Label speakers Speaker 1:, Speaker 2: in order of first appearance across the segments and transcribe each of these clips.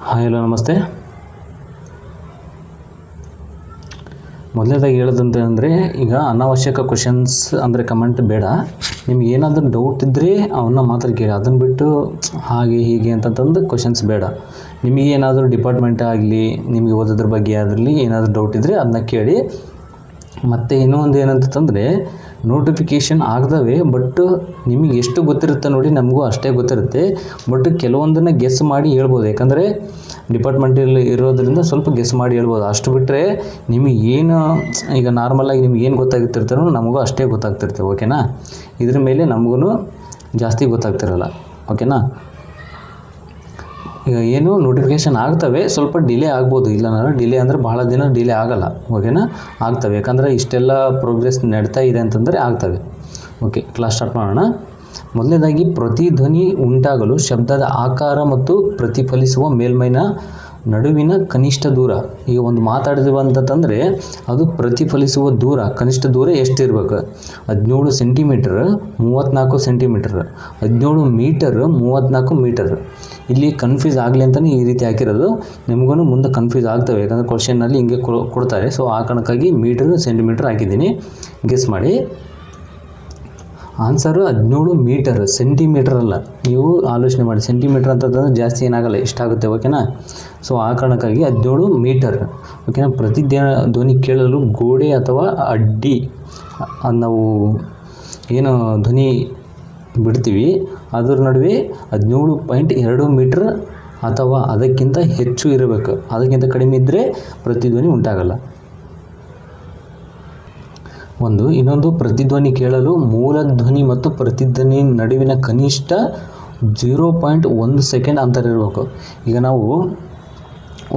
Speaker 1: Hi hello ನಮಸ್ತೆ. ಮೊದಲನೇದಾಗಿ ಹೇಳೋದಂತ ಅಂದರೆ, ಈಗ ಅನಾವಶ್ಯಕ ಕ್ವಶನ್ಸ್ ಅಂದರೆ ಕಮೆಂಟ್ ಬೇಡ. ನಿಮ್ಗೆ ಏನಾದರೂ ಡೌಟ್ ಇದ್ದರೆ ಅವನ್ನ ಮಾತ್ರ ಕೇಳಿ, ಅದನ್ನು ಬಿಟ್ಟು ಹಾಗೆ ಹೀಗೆ ಅಂತಂದು ಕ್ವಶನ್ಸ್ ಬೇಡ. ನಿಮಗೆ ಏನಾದರೂ ಡಿಪಾರ್ಟ್ಮೆಂಟ್ ಆಗಲಿ, ನಿಮಗೆ ಓದೋದ್ರ ಬಗ್ಗೆ ಅದರಲ್ಲಿ ಏನಾದರೂ ಡೌಟ್ ಇದ್ದರೆ ಅದನ್ನ ಕೇಳಿ. ಮತ್ತು ಇನ್ನೂ ಒಂದು ಏನಂತಂದರೆ, ನೋಟಿಫಿಕೇಷನ್ ಆಗ್ತವೆ, ಬಟ್ ನಿಮಗೆ ಎಷ್ಟು ಗೊತ್ತಿರುತ್ತೆ ನೋಡಿ, ನಮಗೂ ಅಷ್ಟೇ ಗೊತ್ತಿರುತ್ತೆ. ಬಟ್ ಕೆಲವೊಂದನ್ನು ಗೆಸ್ ಮಾಡಿ ಹೇಳ್ಬೋದು, ಯಾಕಂದರೆ ಡಿಪಾರ್ಟ್ಮೆಂಟಲ್ಲಿ ಇರೋದ್ರಿಂದ ಸ್ವಲ್ಪ ಗೆಸ್ ಮಾಡಿ ಹೇಳ್ಬೋದು. ಅಷ್ಟು ಬಿಟ್ಟರೆ ನಿಮಗೆ ಏನು ಈಗ ನಾರ್ಮಲಾಗಿ ನಿಮ್ಗೆ ಏನು ಗೊತ್ತಾಗ್ತಿರ್ತಾರೋ ನಮಗೂ ಅಷ್ಟೇ ಗೊತ್ತಾಗ್ತಿರ್ತವೆ. ಓಕೆನಾ? ಇದ್ರ ಮೇಲೆ ನಮಗೂ ಜಾಸ್ತಿ ಗೊತ್ತಾಗ್ತಿರಲ್ಲ. ಓಕೆನಾ? ಈಗ ಏನು ನೋಟಿಫಿಕೇಷನ್ ಆಗ್ತವೆ, ಸ್ವಲ್ಪ ಡಿಲೇ ಆಗ್ಬೋದು. ಇಲ್ಲ ನಾನು ಡಿಲೇ ಅಂದರೆ ಬಹಳ ದಿನ ಡಿಲೇ ಆಗಲ್ಲ. ಓಕೆನಾ? ಆಗ್ತವೆ, ಯಾಕಂದರೆ ಇಷ್ಟೆಲ್ಲ ಪ್ರೋಗ್ರೆಸ್ ನಡೀತಾ ಇದೆ ಅಂತಂದರೆ ಆಗ್ತವೆ. ಓಕೆ, ಕ್ಲಾಸ್ ಸ್ಟಾರ್ಟ್ ಮಾಡೋಣ. ಮೊದಲನೇದಾಗಿ, ಪ್ರತಿಧ್ವನಿ ಉಂಟಾಗಲು ಶಬ್ದದ ಆಕಾರ ಮತ್ತು ಪ್ರತಿಫಲಿಸುವ ಮೇಲ್ಮೈನ ನಡುವಿನ ಕನಿಷ್ಠ ದೂರ. ಈಗ ಒಂದು ಮಾತಾಡಿದ್ವಿ ಅಂತಂದರೆ ಅದು ಪ್ರತಿಫಲಿಸುವ ದೂರ, ಕನಿಷ್ಠ ದೂರ ಎಷ್ಟಿರ್ಬೇಕು? 17 ಸೆಂಟಿಮೀಟರ್ 34 ಸೆಂಟಿಮೀಟರ್, 17 ಮೀಟರ್ 34 ಮೀಟರ್. ಇಲ್ಲಿ ಕನ್ಫ್ಯೂಸ್ ಆಗಲಿ ಅಂತಲೇ ಈ ರೀತಿ ಹಾಕಿರೋದು. ನಿಮಗೂ ಮುಂದೆ ಕನ್ಫ್ಯೂಸ್ ಆಗ್ತವೆ, ಯಾಕಂದರೆ ಕ್ವಶನ್ನಲ್ಲಿ ಹಿಂಗೆ ಕೊಡ್ತಾರೆ. ಸೊ ಆ ಕಾರಣಕ್ಕಾಗಿ ಮೀಟರ್ ಸೆಂಟಿಮೀಟರ್ ಹಾಕಿದ್ದೀನಿ, ಗೆಸ್ ಮಾಡಿ. ಆನ್ಸರು 17 ಮೀಟರ್, ಸೆಂಟಿಮೀಟರ್ ಅಲ್ಲ. ನೀವು ಆಲೋಚನೆ ಮಾಡಿ, ಸೆಂಟಿಮೀಟರ್ ಅಂತಂದ್ರೆ ಜಾಸ್ತಿ ಏನಾಗಲ್ಲ, ಇಷ್ಟಾಗುತ್ತೆ. ಓಕೆನಾ? ಸೊ ಆ ಕಾರಣಕ್ಕಾಗಿ 17 ಮೀಟರ್. ಓಕೆನಾ? ಧ್ವನಿ ಕೇಳಲು ಗೋಡೆ ಅಥವಾ ಅಡ್ಡಿ, ನಾವು ಏನು ಧ್ವನಿ ಬಿಡ್ತೀವಿ ಅದರ ನಡುವೆ 17.2 ಮೀಟರ್ ಅಥವಾ ಅದಕ್ಕಿಂತ ಹೆಚ್ಚು ಇರಬೇಕು. ಅದಕ್ಕಿಂತ ಕಡಿಮೆ ಇದ್ದರೆ ಪ್ರತಿಧ್ವನಿ ಉಂಟಾಗಲ್ಲ. ಇನ್ನೊಂದು, ಪ್ರತಿಧ್ವನಿ ಕೇಳಲು ಮೂಲ ಧ್ವನಿ ಮತ್ತು ಪ್ರತಿಧ್ವನಿ ನಡುವಿನ ಕನಿಷ್ಠ 0.1 ಸೆಕೆಂಡ್ ಅಂತರ ಇರಬೇಕು. ಈಗ ನಾವು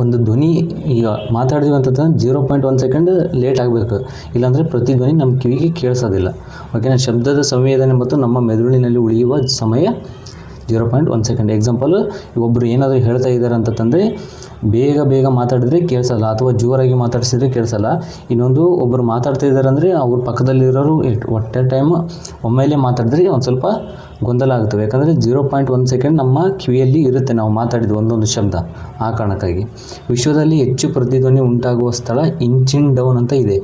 Speaker 1: ಒಂದು ಧ್ವನಿ ಈಗ ಮಾತಾಡಿದ್ವಿ ಅಂತಂದ್ರೆ 0.1 ಸೆಕೆಂಡ್ ಲೇಟ್ ಆಗಬೇಕು, ಇಲ್ಲಾಂದರೆ ಪ್ರತಿಧ್ವನಿ ನಮ್ಮ ಕಿವಿಗೆ ಕೇಳಿಸೋದಿಲ್ಲ. ಓಕೆನಾ? ಶಬ್ದದ ಸಂವೇದನೆ ಮತ್ತು ನಮ್ಮ ಮೆದುಳಿನಲ್ಲಿ ಉಳಿಯುವ ಸಮಯ 0.1 ಸೆಕೆಂಡ್. ಎಕ್ಸಾಂಪಲ್, ಒಬ್ಬರು ಏನಾದರೂ ಹೇಳ್ತಾ ಇದ್ದಾರೆ ಅಂತಂದರೆ ಬೇಗ ಮಾತಾಡಿದ್ರೆ ಕೇಳಿಸಲ್ಲ, ಅಥವಾ ಜೋರಾಗಿ ಮಾತಾಡಿಸಿದ್ರೆ ಕೇಳಿಸಲ್ಲ. ಇನ್ನೊಂದು, ಒಬ್ಬರು ಮಾತಾಡ್ತಾ ಇದ್ದಾರೆ ಅಂದರೆ ಅವ್ರ ಪಕ್ಕದಲ್ಲಿರೋರು ಒಟ್ಟೆ ಟೈಮ್ ಒಮ್ಮೆಲೇ ಮಾತಾಡಿದ್ರೆ ಒಂದು ಸ್ವಲ್ಪ ಗೊಂದಲ ಆಗುತ್ತವೆ, ಯಾಕಂದರೆ 0.1 ಸೆಕೆಂಡ್ ನಮ್ಮ ಕಿವಿಯಲ್ಲಿ ಇರುತ್ತೆ ನಾವು ಮಾತಾಡಿದ ಒಂದೊಂದು ಶಬ್ದ. ಆ ಕಾರಣಕ್ಕಾಗಿ ವಿಶ್ವದಲ್ಲಿ ಹೆಚ್ಚು ಪ್ರತಿಧ್ವನಿ ಉಂಟಾಗುವ ಸ್ಥಳ ಇಂಚಿನ್ ಡೌನ್ ಅಂತ ಇದೆ.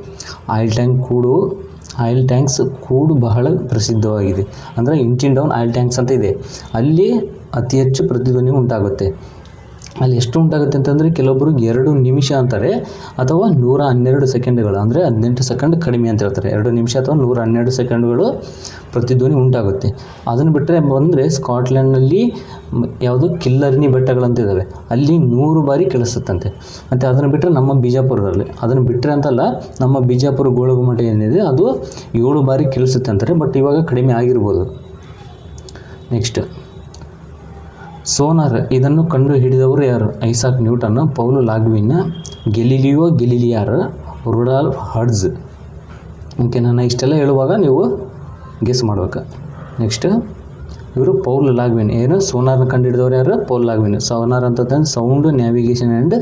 Speaker 1: ಆಯಿಲ್ ಟ್ಯಾಂಕ್ಸ್ ಕೂಡು ಬಹಳ ಪ್ರಸಿದ್ಧವಾಗಿದೆ. ಅಂದರೆ ಇಂಚಿನ್ ಡೌನ್ ಆಯಿಲ್ ಟ್ಯಾಂಕ್ಸ್ ಅಂತ ಇದೆ, ಅಲ್ಲಿ ಅತಿ ಹೆಚ್ಚು ಪ್ರತಿಧ್ವನಿ ಉಂಟಾಗುತ್ತೆ. ಅಲ್ಲಿ ಎಷ್ಟು ಉಂಟಾಗುತ್ತೆ ಅಂತಂದರೆ ಕೆಲವೊಬ್ಬರು 2 ನಿಮಿಷ ಅಂತಾರೆ, ಅಥವಾ 112 ಸೆಕೆಂಡ್ಗಳು, ಅಂದರೆ 18 ಸೆಕೆಂಡ್ ಕಡಿಮೆ ಅಂತ ಹೇಳ್ತಾರೆ. 2 ನಿಮಿಷ ಅಥವಾ 112 ಸೆಕೆಂಡ್ಗಳು ಪ್ರತಿಧ್ವನಿ ಉಂಟಾಗುತ್ತೆ. ಅದನ್ನು ಬಿಟ್ಟರೆ ಬಂದರೆ ಸ್ಕಾಟ್ಲೆಂಡ್ನಲ್ಲಿ ಯಾವುದು ಕಿಲ್ಲರ್ನಿ ಬೆಟ್ಟಗಳಂತಿದ್ದಾವೆ, ಅಲ್ಲಿ 100 ಬಾರಿ ಕೇಳಿಸುತ್ತಂತೆ. ಮತ್ತು ಅದನ್ನು ಬಿಟ್ಟರೆ ನಮ್ಮ ಬಿಜಾಪುರದಲ್ಲಿ, ಅದನ್ನು ಬಿಟ್ಟರೆ ಅಂತಲ್ಲ, ನಮ್ಮ ಬಿಜಾಪುರ ಗೋಳಗುಮಟ ಏನಿದೆ ಅದು 7 ಬಾರಿ ಕೇಳಿಸುತ್ತೆ ಅಂತಾರೆ. ಬಟ್ ಇವಾಗ ಕಡಿಮೆ ಆಗಿರ್ಬೋದು. ನೆಕ್ಸ್ಟ್, ಸೋನಾರ್ ಇದನ್ನು ಕಂಡು ಹಿಡಿದವರು ಯಾರು? Isaac Newton, Paul Langevin, Galileo Galilei, Rudolf Hertz. Okay, ನಾನು ಇಷ್ಟೆಲ್ಲ ಹೇಳುವಾಗ ನೀವು ಗೆಸ್ ಮಾಡ್ಬೇಕು. ನೆಕ್ಸ್ಟ್, ಇವರು ಪೌಲ್ ಲಾಗ್ವಿನ್. ಏನು ಸೋನಾರ್ನ ಕಂಡು ಹಿಡಿದವರು ಯಾರು? ಪೌಲ್ ಲಾಗ್ವಿನ್. ಸೋನಾರ್ ಅಂತಂದ್ರೆ ಸೌಂಡ್ ನ್ಯಾವಿಗೇಷನ್ ಆ್ಯಂಡ್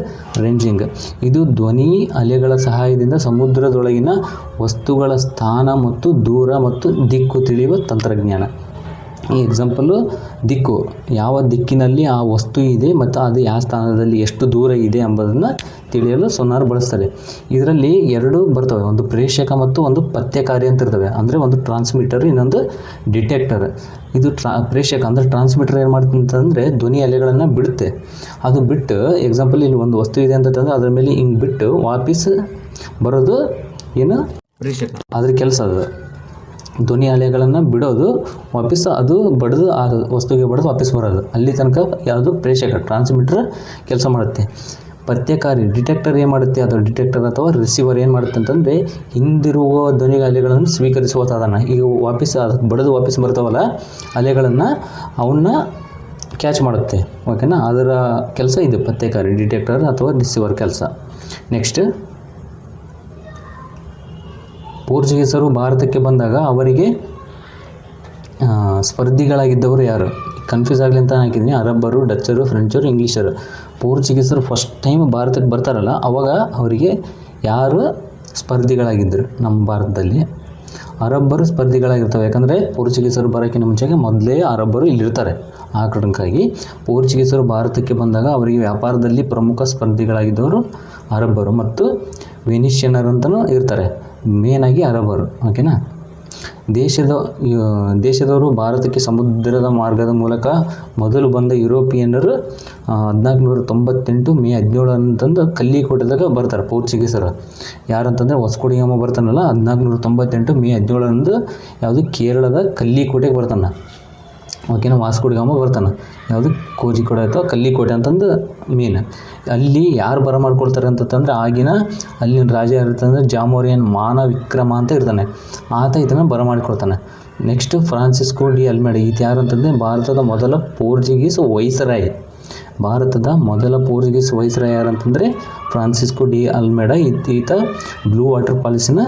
Speaker 1: ರೇಂಜಿಂಗ್. ಇದು ಧ್ವನಿ ಅಲೆಗಳ ಸಹಾಯದಿಂದ ಸಮುದ್ರದೊಳಗಿನ ವಸ್ತುಗಳ ಸ್ಥಾನ ಮತ್ತು ದೂರ ಮತ್ತು ದಿಕ್ಕು ತಿಳಿಯುವ ತಂತ್ರಜ್ಞಾನ. ಈ ಎಕ್ಸಾಂಪಲು, ದಿಕ್ಕು, ಯಾವ ದಿಕ್ಕಿನಲ್ಲಿ ಆ ವಸ್ತು ಇದೆ ಮತ್ತು ಅದು ಯಾವ ಸ್ಥಾನದಲ್ಲಿ ಎಷ್ಟು ದೂರ ಇದೆ ಎಂಬುದನ್ನು ತಿಳಿಯಲು ಸೋನಾರ್ ಬಳಸ್ತಾರೆ. ಇದರಲ್ಲಿ 2 ಬರ್ತವೆ, ಒಂದು ಪ್ರೇಷಕ ಮತ್ತು ಒಂದು ಪತ್ತೆಕಾರಿ ಅಂತ ಇರ್ತವೆ. ಅಂದರೆ ಒಂದು ಟ್ರಾನ್ಸ್ಮಿಟರ್, ಇನ್ನೊಂದು ಡಿಟೆಕ್ಟರ್. ಇದು ಪ್ರೇಷಕ ಅಂದರೆ ಟ್ರಾನ್ಸ್ಮಿಟರ್ ಏನು ಮಾಡ್ತಂತಂದರೆ ಅಂತಂದರೆ ಧ್ವನಿ ಅಲೆಗಳನ್ನು ಬಿಡುತ್ತೆ. ಅದು ಬಿಟ್ಟು, ಎಕ್ಸಾಂಪಲ್ ಇಲ್ಲಿ ಒಂದು ವಸ್ತು ಇದೆ ಅಂತಂದರೆ ಅದರ ಮೇಲೆ ಹಿಂಗೆ ಬಿಟ್ಟು ವಾಪಸ್ ಬರೋದು ಏನು ಪ್ರೇಷಕ, ಅದ್ರ ಕೆಲಸ ಅದು. ಧ್ವನಿ ಅಲೆಗಳನ್ನು ಬಿಡೋದು, ವಾಪಸ್ ಅದು ಬಡಿದು ಆ ವಸ್ತುವಿಗೆ ಬಡಿದು ವಾಪಸ್ ಬರೋದು, ಅಲ್ಲಿ ತನಕ ಯಾವುದು ಪ್ರೇಷಕ ಟ್ರಾನ್ಸ್ಮಿಟರ್ ಕೆಲಸ ಮಾಡುತ್ತೆ. ಪತ್ತೆಕಾರಿ ಡಿಟೆಕ್ಟರ್ ಏನು ಮಾಡುತ್ತೆ? ಅದು ಡಿಟೆಕ್ಟರ್ ಅಥವಾ ರಿಸೀವರ್ ಏನು ಮಾಡುತ್ತೆ ಅಂತಂದರೆ ಹಿಂದಿರುವ ಧ್ವನಿ ಅಲೆಗಳನ್ನು ಸ್ವೀಕರಿಸುವ ಸಾಧನ. ಈಗ ವಾಪಸ್ ಅದಕ್ಕೆ ಬಡಿದು ವಾಪಸ್ ಬರ್ತಾವಲ್ಲ ಅಲೆಗಳನ್ನು, ಅವನ್ನ ಕ್ಯಾಚ್ ಮಾಡುತ್ತೆ. ಓಕೆನಾ? ಅದರ ಕೆಲಸ ಇದು ಪತ್ತೆಕಾರಿ, ಡಿಟೆಕ್ಟರ್ ಅಥವಾ ರಿಸೀವರ್ ಕೆಲಸ. ನೆಕ್ಸ್ಟ್, ಪೋರ್ಚುಗೀಸರು ಭಾರತಕ್ಕೆ ಬಂದಾಗ ಅವರಿಗೆ ಸ್ಪರ್ಧಿಗಳಾಗಿದ್ದವರು ಯಾರು? ಕನ್ಫ್ಯೂಸ್ ಆಗಲಿ ಅಂತ ಹಾಕಿದ್ದೀನಿ. ಅರಬ್ಬರು, ಡಚ್ಚರು, ಫ್ರೆಂಚರು, ಇಂಗ್ಲೀಷರು. ಪೋರ್ಚುಗೀಸರು ಫಸ್ಟ್ ಟೈಮ್ ಭಾರತಕ್ಕೆ ಬರ್ತಾರಲ್ಲ, ಅವಾಗ ಅವರಿಗೆ ಯಾರು ಸ್ಪರ್ಧಿಗಳಾಗಿದ್ದರು ನಮ್ಮ ಭಾರತದಲ್ಲಿ? ಅರಬ್ಬರು ಸ್ಪರ್ಧಿಗಳಾಗಿರ್ತವೆ. ಯಾಕಂದರೆ ಪೋರ್ಚುಗೀಸರು ಬರೋಕ್ಕಿಂತ ಮುಂಚೆಗೆ ಮೊದಲೇ ಅರಬ್ಬರು ಇಲ್ಲಿರ್ತಾರೆ. ಆ ಕಾರಣಕ್ಕಾಗಿ ಪೋರ್ಚುಗೀಸರು ಭಾರತಕ್ಕೆ ಬಂದಾಗ ಅವರಿಗೆ ವ್ಯಾಪಾರದಲ್ಲಿ ಪ್ರಮುಖ ಸ್ಪರ್ಧಿಗಳಾಗಿದ್ದವರು ಅರಬ್ಬರು ಮತ್ತು ವೆನಿಷಿಯನ್ನರು ಅಂತಲೂ ಇರ್ತಾರೆ. ಮೇನಾಗಿ ಅರಬ್ಬರು. ಓಕೆನಾ. ದೇಶದವರು ಭಾರತಕ್ಕೆ ಸಮುದ್ರದ ಮಾರ್ಗದ ಮೂಲಕ ಮೊದಲು ಬಂದ ಯುರೋಪಿಯನ್ನರು 1498 ಮೇ 17 ಅಂತಂದು ಕಲ್ಲಿಕೋಟೆದಾಗ ಬರ್ತಾರೆ ಪೋರ್ಚುಗೀಸರು. ಯಾರಂತಂದರೆ ವಾಸ್ಕೋಡಿಗಾಮ ಬರ್ತಾನಲ್ಲ 1498 ಮೇ 17 ಯಾವುದು ಕೇರಳದ ಕಲ್ಲಿಕೋಟೆಗೆ ಬರ್ತಾನೆ. ಓಕೆನಾ. ವಾಸ್ಕೋಡಿಗಾಮ ಬರ್ತಾನೆ ಯಾವುದು ಕೋಜಿಕೋಡೆ ಅಥವಾ ಕಲ್ಲಿಕೋಟೆ ಅಂತಂದು ಮೀನು. ಅಲ್ಲಿ ಯಾರು ಬರಮಾಡ್ಕೊಳ್ತಾರೆ ಅಂತಂದರೆ ಆಗಿನ ಅಲ್ಲಿನ ರಾಜ ಯಾರಿರ್ತಾನೆ ಜಾಮೋರಿಯನ್ ಮಾನವಿಕ್ರಮ ಅಂತ ಇರ್ತಾನೆ. ಆತ ಇದನ್ನು ಬರಮಾಡಿಕೊಳ್ತಾನೆ. Next Francisco de Almeida. ಈತ ಯಾರು ಅಂತಂದರೆ ಭಾರತದ ಮೊದಲ ಪೋರ್ಚುಗೀಸ್ ವೈಸರಾಯ್. ಭಾರತದ ಮೊದಲ ಪೋರ್ಚುಗೀಸ್ ವೈಸರಾಯ್ ಯಾರಂತಂದರೆ ಫ್ರಾನ್ಸಿಸ್ಕೋ ಡಿ ಅಲ್ಮೆಡ. ಈತ ಬ್ಲೂ ವಾಟರ್ ಪಾಲಿಸಿನ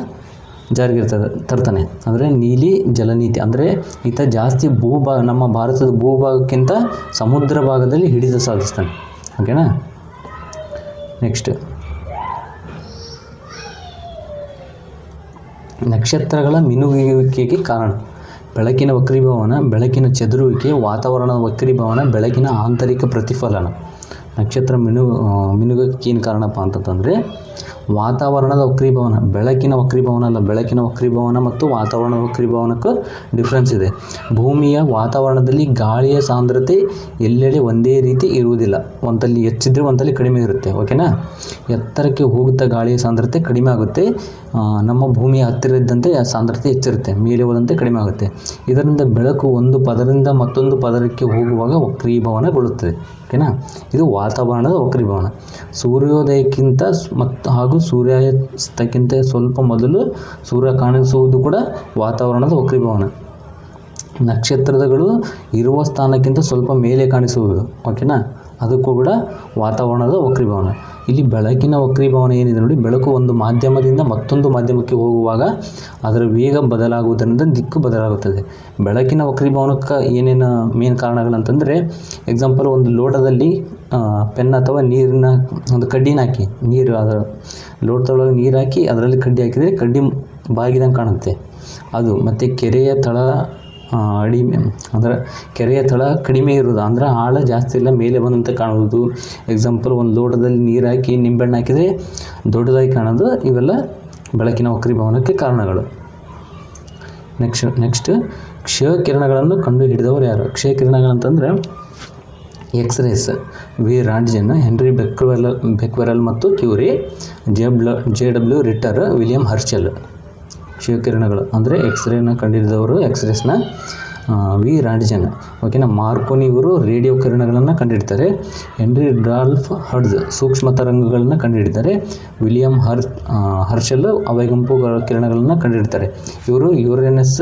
Speaker 1: ಜಾರಿಗೆ ತರ್ತಾನೆ. ಅಂದರೆ ನೀಲಿ ಜಲನೀತಿ. ಅಂದರೆ ಈತ ಜಾಸ್ತಿ ನಮ್ಮ ಭಾರತದ ಭೂಭಾಗಕ್ಕಿಂತ ಸಮುದ್ರ ಭಾಗದಲ್ಲಿ ಹಿಡಿತ ಸಾಧಿಸ್ತಾನೆ. ಓಕೆನಾ. ನೆಕ್ಸ್ಟ್ ನಕ್ಷತ್ರಗಳ ಮಿನುಗುವಿಕೆಗೆ ಕಾರಣ. ಬೆಳಕಿನ ವಕ್ರೀಭವನ, ಬೆಳಕಿನ ಚದುರುವಿಕೆ, ವಾತಾವರಣದ ವಕ್ರೀಭವನ, ಬೆಳಕಿನ ಆಂತರಿಕ ಪ್ರತಿಫಲನ. ನಕ್ಷತ್ರ ಮಿನುಗಕ್ಕೆ ಏನು ಕಾರಣಪ್ಪ ಅಂತಂದರೆ ವಾತಾವರಣದ ವಕ್ರೀಭವನ. ಬೆಳಕಿನ ವಕ್ರೀಭವನ ಅಲ್ಲ, ಬೆಳಕಿನ ವಕ್ರೀಭವನ ಮತ್ತು ವಾತಾವರಣದ ವಕ್ರೀಭವನಕ್ಕೂ ಡಿಫ್ರೆನ್ಸ್ ಇದೆ. ಭೂಮಿಯ ವಾತಾವರಣದಲ್ಲಿ ಗಾಳಿಯ ಸಾಂದ್ರತೆ ಎಲ್ಲೆಡೆ ಒಂದೇ ರೀತಿ ಇರುವುದಿಲ್ಲ. ಒಂದಲ್ಲಿ ಹೆಚ್ಚಿದ್ರೆ ಒಂದಲ್ಲಿ ಕಡಿಮೆ ಇರುತ್ತೆ. ಓಕೆನಾ. ಎತ್ತರಕ್ಕೆ ಹೋಗುತ್ತಾ ಗಾಳಿಯ ಸಾಂದ್ರತೆ ಕಡಿಮೆ ಆಗುತ್ತೆ. ನಮ್ಮ ಭೂಮಿಯ ಹತ್ತಿರ ಇದ್ದಂತೆ ಸಾಂದ್ರತೆ ಹೆಚ್ಚಿರುತ್ತೆ, ಮೇಲೆ ಹೋದಂತೆ ಕಡಿಮೆ ಆಗುತ್ತೆ. ಇದರಿಂದ ಬೆಳಕು ಒಂದು ಪದರಿಂದ ಮತ್ತೊಂದು ಪದರಕ್ಕೆ ಹೋಗುವಾಗ ವಕ್ರೀಭವನಗೊಳ್ಳುತ್ತದೆ. ಓಕೆನಾ. ಇದು ವಾತಾವರಣದ ವಕ್ರೀಭವನ. ಸೂರ್ಯೋದಯಕ್ಕಿಂತ ಹಾಗೂ ಸೂರ್ಯಾಸ್ತಕ್ಕಿಂತ ಸ್ವಲ್ಪ ಮೊದಲು ಸೂರ್ಯ ಕಾಣಿಸುವುದು ಕೂಡ ವಾತಾವರಣದ ವಕ್ರೀಭವನ. ನಕ್ಷತ್ರಗಳು ಇರುವ ಸ್ಥಾನಕ್ಕಿಂತ ಸ್ವಲ್ಪ ಮೇಲೆ ಕಾಣಿಸುವುದು. ಓಕೆನಾ. ಅದಕ್ಕೂ ಕೂಡ ವಾತಾವರಣದ ವಕ್ರೀಭವನ. ಇಲ್ಲಿ ಬೆಳಕಿನ ವಕ್ರೀಭವನ ಏನಿದೆ ನೋಡಿ, ಬೆಳಕು ಒಂದು ಮಾಧ್ಯಮದಿಂದ ಮತ್ತೊಂದು ಮಾಧ್ಯಮಕ್ಕೆ ಹೋಗುವಾಗ ಅದರ ವೇಗ ಬದಲಾಗುವುದರಿಂದ ದಿಕ್ಕು ಬದಲಾಗುತ್ತದೆ. ಬೆಳಕಿನ ವಕ್ರೀಭವನಕ್ಕೆ ಏನೇನು ಮೇನ್ ಕಾರಣಗಳಂತಂದರೆ, ಎಕ್ಸಾಂಪಲ್ ಒಂದು ಲೋಟದಲ್ಲಿ ಪೆನ್ ಅಥವಾ ನೀರಿನ ಒಂದು ಕಡ್ಡಿನ ಹಾಕಿ, ನೀರು ಅದರ ಲೋಟದೊಳಗೆ ನೀರು ಹಾಕಿ ಅದರಲ್ಲಿ ಕಡ್ಡಿ ಹಾಕಿದರೆ ಕಡ್ಡಿ ಬಾಗಿದಂಗೆ ಕಾಣುತ್ತೆ ಅದು. ಮತ್ತು ಕೆರೆಯ ತಳ ಅಂದರೆ ಕೆರೆಯ ತಳ ಕಡಿಮೆ ಇರುವುದು, ಅಂದರೆ ಆಳ ಜಾಸ್ತಿ ಇಲ್ಲ, ಮೇಲೆ ಬಂದಂತೆ ಕಾಣುವುದು. ಎಕ್ಸಾಂಪಲ್ ಒಂದು ಲೋಟದಲ್ಲಿ ನೀರು ಹಾಕಿ ನಿಂಬೆಹಣ್ಣು ಹಾಕಿದರೆ ದೊಡ್ಡದಾಗಿ ಕಾಣೋದು. ಇವೆಲ್ಲ ಬೆಳಕಿನ ವಕ್ರೀಭವನಕ್ಕೆ ಕಾರಣಗಳು. ನೆಕ್ಸ್ಟ್ ಕ್ಷಕಿರಣಗಳನ್ನು ಕಂಡು ಹಿಡಿದವರು ಯಾರು? ಕ್ಷಕಿರಣಗಳಂತಂದರೆ X rays. V Roentgen, Henri Becquerel ಮತ್ತು Curie, J W. Ritter, William Herschel. ಕ್ಷಕಿರಣಗಳು ಅಂದರೆ ಎಕ್ಸ್ರೇನ ಕಂಡುಹಿಡಿದವರು, ಎಕ್ಸ್ರೇಸ್ನ ವಿ ರಾಂಟ್ಜನ್. ಓಕೆನಾ. ಮಾರ್ಕೋನಿ ಇವರು ರೇಡಿಯೋ ಕಿರಣಗಳನ್ನು ಕಂಡುಹಿಡಿತಾರೆ. ಹೆನ್ರಿ ರಾಡಾಲ್ಫ್ ಹರ್ಟ್ಜ್ ಸೂಕ್ಷ್ಮ ತರಂಗಗಳನ್ನು ಕಂಡುಹಿಡಿತಾರೆ. ವಿಲಿಯಂ ಹರ್ಷೆಲ್ ಅವಯಗಂಪು ಕಿರಣಗಳನ್ನು ಕಂಡುಹಿಡಿತಾರೆ. ಇವರು ಯುರೇನಸ್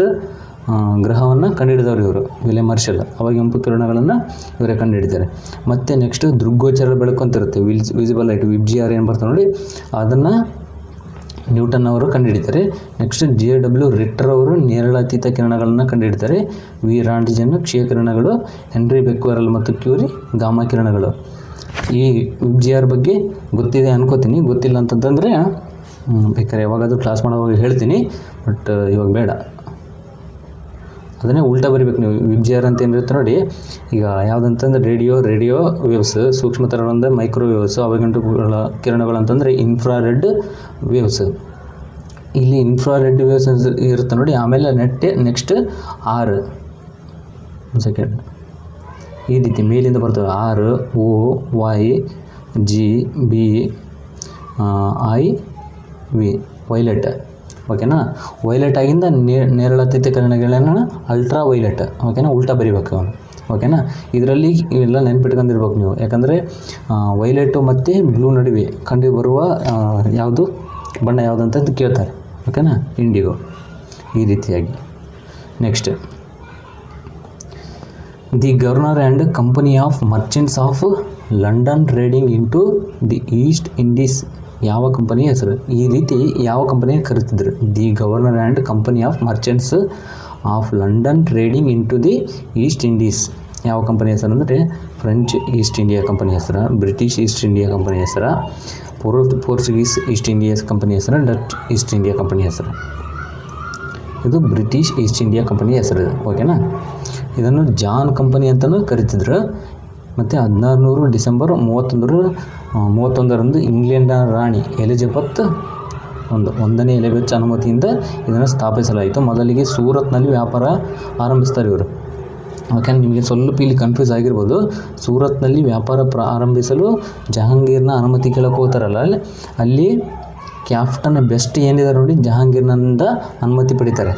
Speaker 1: ಗ್ರಹವನ್ನು ಕಂಡುಹಿಡಿದವರು ಇವರು. ವಿಲಿಯಂ ಹರ್ಷೆಲ್ ಅವಯಗಂಪು ಕಿರಣಗಳನ್ನು ಇವರೇ ಕಂಡುಹಿಡಿತಾರೆ. ಮತ್ತು ನೆಕ್ಸ್ಟ್ ದೃಗ್ಗೋಚರ ಬೆಳಕು ಅಂತ ಇರುತ್ತೆ, ವಿಸಿಬಲ್ ಲೈಟ್, VGR ಏನು ಬರ್ತಾರೆ ನೋಡಿ, ಅದನ್ನು ನ್ಯೂಟನ್ ಅವರು ಕಂಡುಹಿಡಿತಾರೆ. ನೆಕ್ಸ್ಟ್ ಜೆ.ಡಬ್ಲ್ಯೂ. ರಿಟ್ಟರ್ ಅವರು ನೇರಳಾತೀತ ಕಿರಣಗಳನ್ನು ಕಂಡುಹಿಡಿತಾರೆ. ವಿ ರಾಂಟ್ಜನ್ ಕ್ಷಕಿರಣಗಳು, ಹೆನ್ರಿ ಬೆಕ್ವೆರಲ್ ಮತ್ತು ಕ್ಯೂರಿ ಗಾಮಾ ಕಿರಣಗಳು. ಈ VGR ಬಗ್ಗೆ ಗೊತ್ತಿದೆ ಅನ್ಕೋತೀನಿ. ಗೊತ್ತಿಲ್ಲ ಅಂತಂದರೆ ಬೇಕಾದ್ರೆ ಯಾವಾಗಾದರೂ ಕ್ಲಾಸ್ ಮಾಡೋವಾಗ ಹೇಳ್ತೀನಿ, ಬಟ್ ಇವಾಗ ಬೇಡ. ಅದನ್ನೇ ಉಲ್ಟಾ ಬರಿಬೇಕು ನೀವು. VGR ಅಂತ ಏನಿರುತ್ತೆ ನೋಡಿ, ಈಗ ಯಾವುದಂತಂದ್ರೆ ರೇಡಿಯೋ ವೇವ್ಸ್, ಸೂಕ್ಷ್ಮ ತರಂಗಗಳಿಂದ ಮೈಕ್ರೋವೇವ್ಸ್, ಅವಗಂಟು ಕಿರಣಗಳು ಅಂತಂದರೆ ಇನ್ಫ್ರಾರೆಡ್ ವೇವ್ಸ್. ಇಲ್ಲಿ ಇನ್ಫ್ರಾರೆಡ್ ವೇವ್ಸ್ ಇರುತ್ತೆ ನೋಡಿ. ಆಮೇಲೆ ನೆಕ್ಸ್ಟ್ ಆರ್, ಒಂದು ಸೆಕೆಂಡ್, ಈ ರೀತಿ ಮೇಲಿಂದ ಬರ್ತವೆ. R, O, Y, G, B, I, V, violet. ಓಕೆನಾ. ವೈಲೆಟ್ ಆಗಿಂದ ನೇರಳಾತೀತ ಕಿರಣಗಳನ್ನು ಅಲ್ಟ್ರಾ ವೈಲೆಟ್. ಓಕೆನಾ. ಉಲ್ಟಾ ಬರಿಬೇಕು ಅವನು. ಓಕೆನಾ. ಇದರಲ್ಲಿ ಇವೆಲ್ಲ ನೆನ್ಪಿಟ್ಕೊಂಡಿರ್ಬೇಕು ನೀವು. ಯಾಕಂದರೆ ವೈಲೆಟು ಮತ್ತು ಬ್ಲೂ ನಡುವೆ ಕಂಡು ಬರುವ ಯಾವುದು ಬಣ್ಣ ಯಾವುದಂತ ಕೇಳ್ತಾರೆ. ಓಕೆನಾ. ಇಂಡಿಗೋ. ಈ ರೀತಿಯಾಗಿ. Next the governor and company of merchants of London trading into the East Indies ಯಾವ ಕಂಪನಿಯ ಹೆಸರು? ಈ ರೀತಿ ಯಾವ ಕಂಪನಿಯ ಕರೀತಿದ್ರು? The governor and company of merchants of London trading into the East Indies ಯಾವ ಕಂಪನಿ ಹೆಸರು ಅಂದರೆ ಫ್ರೆಂಚ್ ಈಸ್ಟ್ ಇಂಡಿಯಾ ಕಂಪನಿ ಹೆಸರು, ಬ್ರಿಟಿಷ್ ಈಸ್ಟ್ ಇಂಡಿಯಾ ಕಂಪನಿ ಹೆಸರು, ಪೋರ್ಚುಗೀಸ್ ಈಸ್ಟ್ ಇಂಡಿಯಾ ಕಂಪನಿ ಹೆಸರು, ಡಚ್ ಈಸ್ಟ್ ಇಂಡಿಯಾ ಕಂಪನಿ ಹೆಸರು. ಇದು ಬ್ರಿಟಿಷ್ ಈಸ್ಟ್ ಇಂಡಿಯಾ ಕಂಪನಿ ಹೆಸರು, ಓಕೆನಾ. ಇದನ್ನು ಜಾನ್ ಕಂಪನಿ ಅಂತಲೂ ಕರಿತಿದ್ರು. ಮತ್ತು 1600 ಡಿಸೆಂಬರ್ 31ರಂದು ಇಂಗ್ಲೆಂಡ್ನ ರಾಣಿ ಎಲಿಜಬೆತ್ ಒಂದನೇ ಎಲಿಜಬೆತ್ ಅನುಮತಿಯಿಂದ ಇದನ್ನು ಸ್ಥಾಪಿಸಲಾಯಿತು. ಮೊದಲಿಗೆ ಸೂರತ್ನಲ್ಲಿ ವ್ಯಾಪಾರ ಆರಂಭಿಸ್ತಾರೆ ಇವರು, ಓಕೆ. ನಿಮಗೆ ಸ್ವಲ್ಪ ಇಲ್ಲಿ ಕನ್ಫ್ಯೂಸ್ ಆಗಿರ್ಬೋದು. ಸೂರತ್ನಲ್ಲಿ ವ್ಯಾಪಾರ ಆರಂಭಿಸಲು ಜಹಾಂಗೀರ್ನ ಅನುಮತಿ ಕೇಳಕ್ಕೆ ಹೋಗ್ತಾರಲ್ಲ, ಅಲ್ಲಿ ಕ್ಯಾಪ್ಟನ್ ಬೆಸ್ಟ್ ಏನಿದೆ ನೋಡಿ, ಜಹಾಂಗೀರ್ನಿಂದ ಅನುಮತಿ ಪಡಿತಾರೆ.